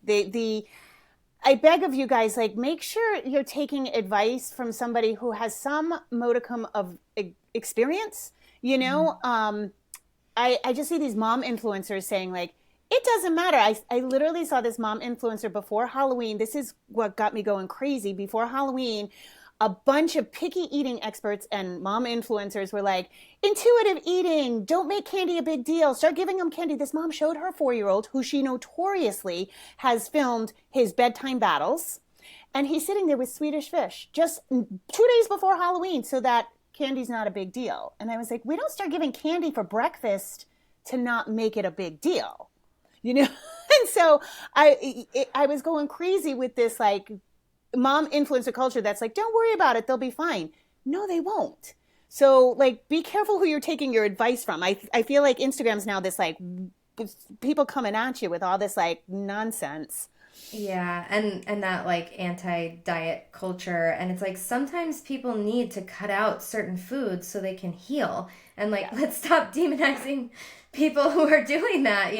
Speaker 2: I beg of you guys, like, make sure you're taking advice from somebody who has some modicum of experience, I just see these mom influencers saying like, it doesn't matter. I literally saw this mom influencer before Halloween. This is what got me going crazy. Before Halloween, a bunch of picky eating experts and mom influencers were like, intuitive eating, don't make candy a big deal. Start giving them candy. This mom showed her 4-year-old, who she notoriously has filmed his bedtime battles. And he's sitting there with Swedish fish just 2 days before Halloween, so that candy's not a big deal. And I was like, we don't start giving candy for breakfast to not make it a big deal, And so I was going crazy with this, like, mom influencer culture that's like, don't worry about it, they'll be fine. No, they won't. So like, be careful who you're taking your advice from. I feel like Instagram's now this like people coming at you with all this like nonsense.
Speaker 1: Yeah, and that like anti-diet culture, and it's like sometimes people need to cut out certain foods so they can heal. And like, let's stop demonizing people who are doing that,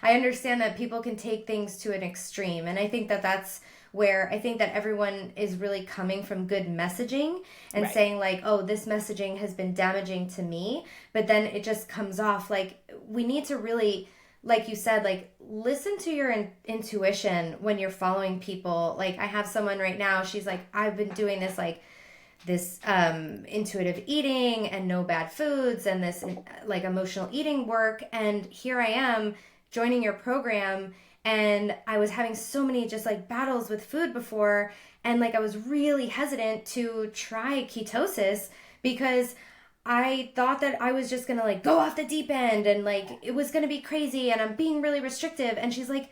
Speaker 1: I understand that people can take things to an extreme, and I think that that's where I think that everyone is really coming from good messaging and saying like, oh, this messaging has been damaging to me. But then it just comes off like, we need to really, like you said, like, listen to your intuition when you're following people. Like, I have someone right now, she's like, I've been doing this like this intuitive eating and no bad foods and this like emotional eating work. And here I am joining your program. And I was having so many just like battles with food before. And like, I was really hesitant to try ketosis because I thought that I was just going to like go off the deep end and like it was going to be crazy and I'm being really restrictive. And she's like,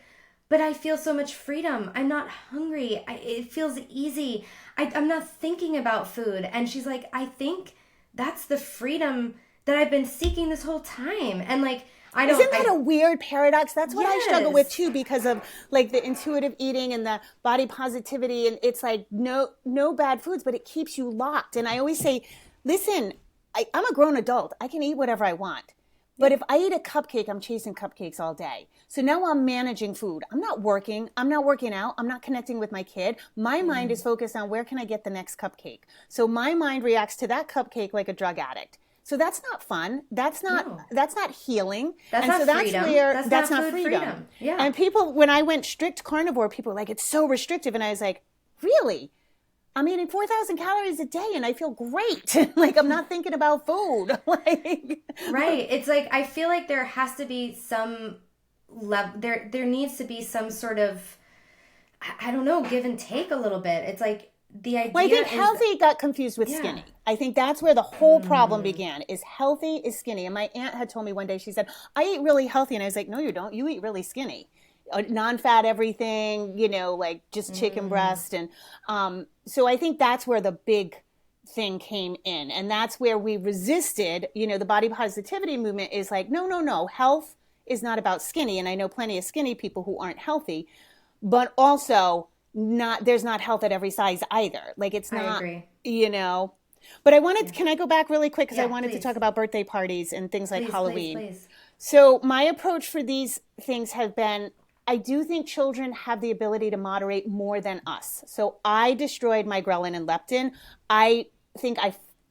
Speaker 1: but I feel so much freedom. I'm not hungry. It feels easy. I'm not thinking about food. And she's like, I think that's the freedom that I've been seeking this whole time. And like,
Speaker 2: Isn't that a weird paradox? That's what I struggle with too, because of like the intuitive eating and the body positivity. And it's like, no bad foods, but it keeps you locked. And I always say, listen, I'm a grown adult. I can eat whatever I want. But if I eat a cupcake, I'm chasing cupcakes all day. So now I'm managing food. I'm not working. I'm not working out. I'm not connecting with my kid. My mind is focused on where can I get the next cupcake. So my mind reacts to that cupcake like a drug addict. So that's not fun. That's not
Speaker 1: No.
Speaker 2: healing.
Speaker 1: That's
Speaker 2: and
Speaker 1: not
Speaker 2: so
Speaker 1: freedom.
Speaker 2: That's where
Speaker 1: That's not
Speaker 2: not
Speaker 1: food freedom. Yeah.
Speaker 2: And people, when I went strict carnivore, people were like, it's so restrictive. And I was like, really? I'm eating 4,000 calories a day and I feel great. Like, I'm not thinking about food. Like,
Speaker 1: right. It's like, I feel like there has to be some level, there needs to be some sort of, I don't know, give and take a little bit. It's like the idea.
Speaker 2: well, I think
Speaker 1: is,
Speaker 2: healthy got confused with skinny. I think that's where the whole problem began, is healthy is skinny. And my aunt had told me one day, she said, I eat really healthy. And I was like, no, you don't. You eat really skinny. Non-fat everything, like just chicken breast. And so I think that's where the big thing came in. And that's where we resisted, the body positivity movement is like, no. Health is not about skinny. And I know plenty of skinny people who aren't healthy, but also there's not health at every size either. Like, it's not,
Speaker 1: I agree.
Speaker 2: But I wanted, can I go back really quick? Because I wanted
Speaker 1: please.
Speaker 2: to talk about birthday parties and things like Halloween.
Speaker 1: Please.
Speaker 2: So my approach for these things has been, I do think children have the ability to moderate more than us. So I destroyed my ghrelin and leptin. I think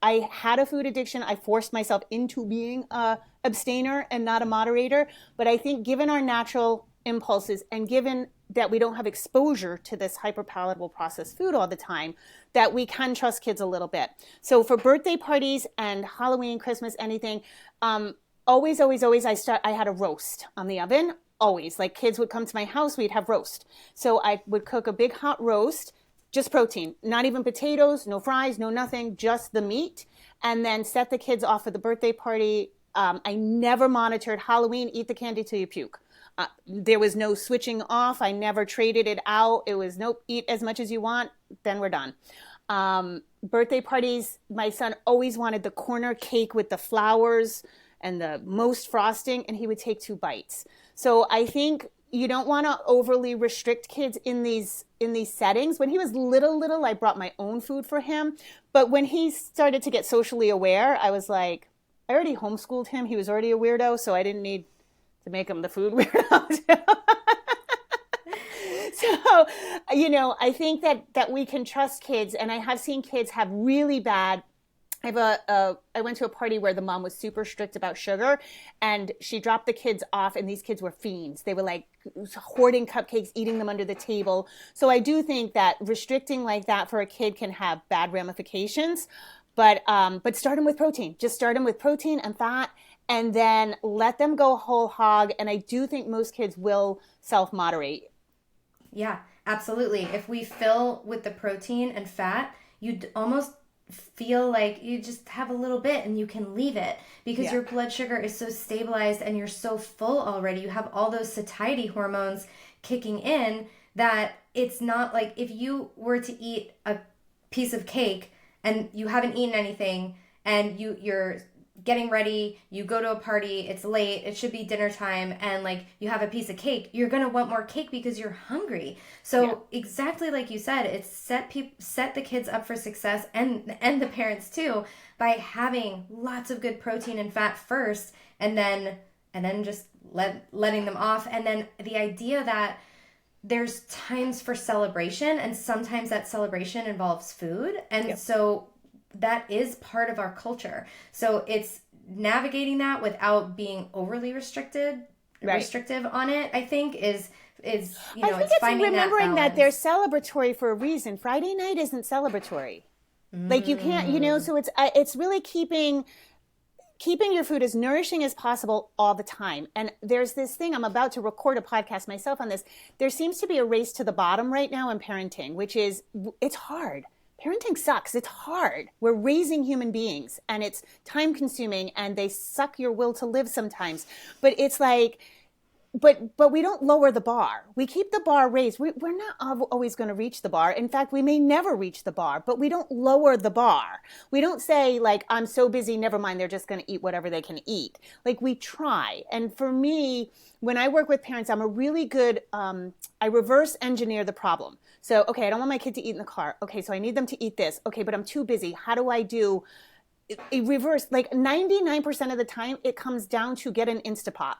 Speaker 2: I had a food addiction. I forced myself into being a abstainer and not a moderator. But I think given our natural impulses and given that we don't have exposure to this hyperpalatable processed food all the time, that we can trust kids a little bit. So for birthday parties and Halloween, Christmas, anything, always, I had a roast on the oven. Always. Like, kids would come to my house, we'd have roast. So I would cook a big hot roast, just protein, not even potatoes, no fries, no nothing, just the meat, and then set the kids off for the birthday party. I never monitored Halloween, eat the candy till you puke. There was no switching off. I never traded it out. It was, nope, eat as much as you want, then we're done. Birthday parties, my son always wanted the corner cake with the flowers and the most frosting, and he would take 2 bites. So I think you don't want to overly restrict kids in these settings. When he was little, I brought my own food for him. But when he started to get socially aware, I was like, I already homeschooled him. He was already a weirdo, so I didn't need to make him the food weirdo. So, I think that we can trust kids. And I have seen kids have really bad. I went to a party where the mom was super strict about sugar, and she dropped the kids off, and these kids were fiends. They were like hoarding cupcakes, eating them under the table. So I do think that restricting like that for a kid can have bad ramifications, but start them with protein. Just start them with protein and fat, and then let them go whole hog. And I do think most kids will self-moderate.
Speaker 1: Yeah, absolutely. If we fill with the protein and fat, you'd almost feel like you just have a little bit and you can leave it because your blood sugar is so stabilized and you're so full already. You have all those satiety hormones kicking in that it's not like if you were to eat a piece of cake and you haven't eaten anything and you're getting ready, you go to a party, it's late, it should be dinner time, and like you have a piece of cake, you're gonna want more cake because you're hungry. So exactly like you said, it's set the kids up for success and the parents too by having lots of good protein and fat first, and then just letting them off. And then the idea that there's times for celebration, and sometimes that celebration involves food, and so that is part of our culture. So it's navigating that without being overly restrictive on it, I think is
Speaker 2: I think it's finding remembering that they're celebratory for a reason. Friday night isn't celebratory. Like, you can't, so it's really keeping your food as nourishing as possible all the time. And there's this thing, I'm about to record a podcast myself on this. There seems to be a race to the bottom right now in parenting, which is, it's hard. Parenting sucks. It's hard. We're raising human beings, and it's time consuming, and they suck your will to live sometimes. But it's like, but we don't lower the bar. We keep the bar raised. We're not always going to reach the bar. In fact, we may never reach the bar, but we don't lower the bar. We don't say like, I'm so busy, never mind, they're just going to eat whatever they can eat. Like, we try. And for me, when I work with parents, I'm a really good, I reverse engineer the problem. So, okay, I don't want my kid to eat in the car. Okay, so I need them to eat this. Okay, but I'm too busy. How do I do a reverse? Like 99% of the time, it comes down to get an Instapot.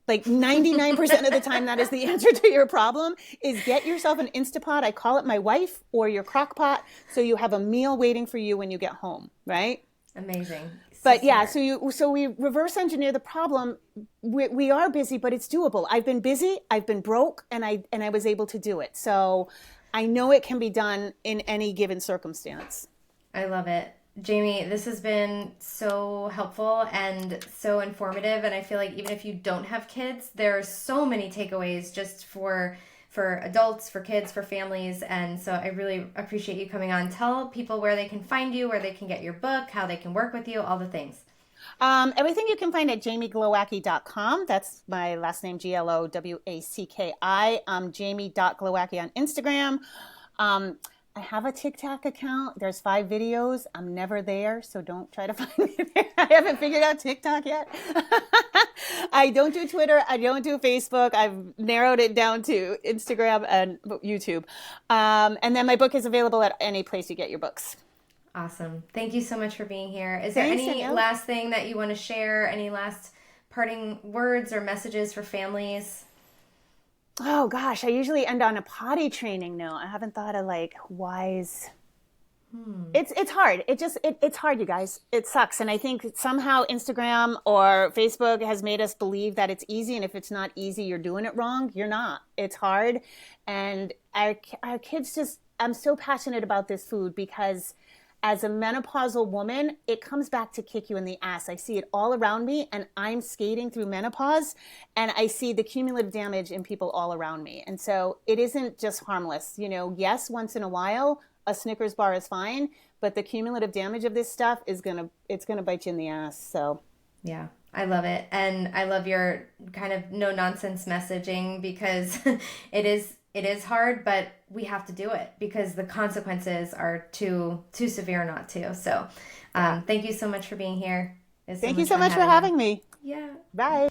Speaker 2: Like 99% of the time, that is the answer to your problem, is get yourself an Instapot. I call it my wife, or your crock pot, so you have a meal waiting for you when you get home, right?
Speaker 1: Amazing.
Speaker 2: But yeah,
Speaker 1: smart.
Speaker 2: so we reverse engineer the problem. We are busy, but it's doable. I've been busy, I've been broke, and I was able to do it. So I know it can be done in any given circumstance.
Speaker 1: I love it. Jamie, this has been so helpful and so informative, and I feel like even if you don't have kids, there are so many takeaways just for adults, for kids, for families, and so I really appreciate you coming on. Tell people where they can find you, where they can get your book, how they can work with you, all the things.
Speaker 2: Everything you can find at jamieglowacki.com. That's my last name, Glowacki. Jamie.glowacki on Instagram. I have a TikTok account. There's 5 videos. I'm never there, so don't try to find me there. I haven't figured out TikTok yet. I don't do Twitter. I don't do Facebook. I've narrowed it down to Instagram and YouTube. And then my book is available at any place you get your books.
Speaker 1: Awesome. Thank you so much for being here. Is there
Speaker 2: Thanks,
Speaker 1: any
Speaker 2: Danielle.
Speaker 1: last thing that you want to share? Any last parting words or messages for families?
Speaker 2: Oh gosh, I usually end on a potty training note. I haven't thought of like wise. It's hard. It's hard, you guys. It sucks, and I think somehow Instagram or Facebook has made us believe that it's easy, and if it's not easy, you're doing it wrong. You're not. It's hard, and our kids just. I'm so passionate about this food because as a menopausal woman, it comes back to kick you in the ass. I see it all around me, and I'm skating through menopause, and I see the cumulative damage in people all around me. And so it isn't just harmless. You know, yes, once in a while, a Snickers bar is fine, but the cumulative damage of this stuff it's gonna bite you in the ass. So
Speaker 1: Yeah, I love it. And I love your kind of no nonsense messaging because it is hard, but we have to do it because the consequences are too severe not to. So
Speaker 2: yeah.
Speaker 1: thank you so much for being here. It's so
Speaker 2: Thank you
Speaker 1: much
Speaker 2: so
Speaker 1: fun
Speaker 2: much for
Speaker 1: having you.
Speaker 2: having me.
Speaker 1: Yeah.
Speaker 2: Bye.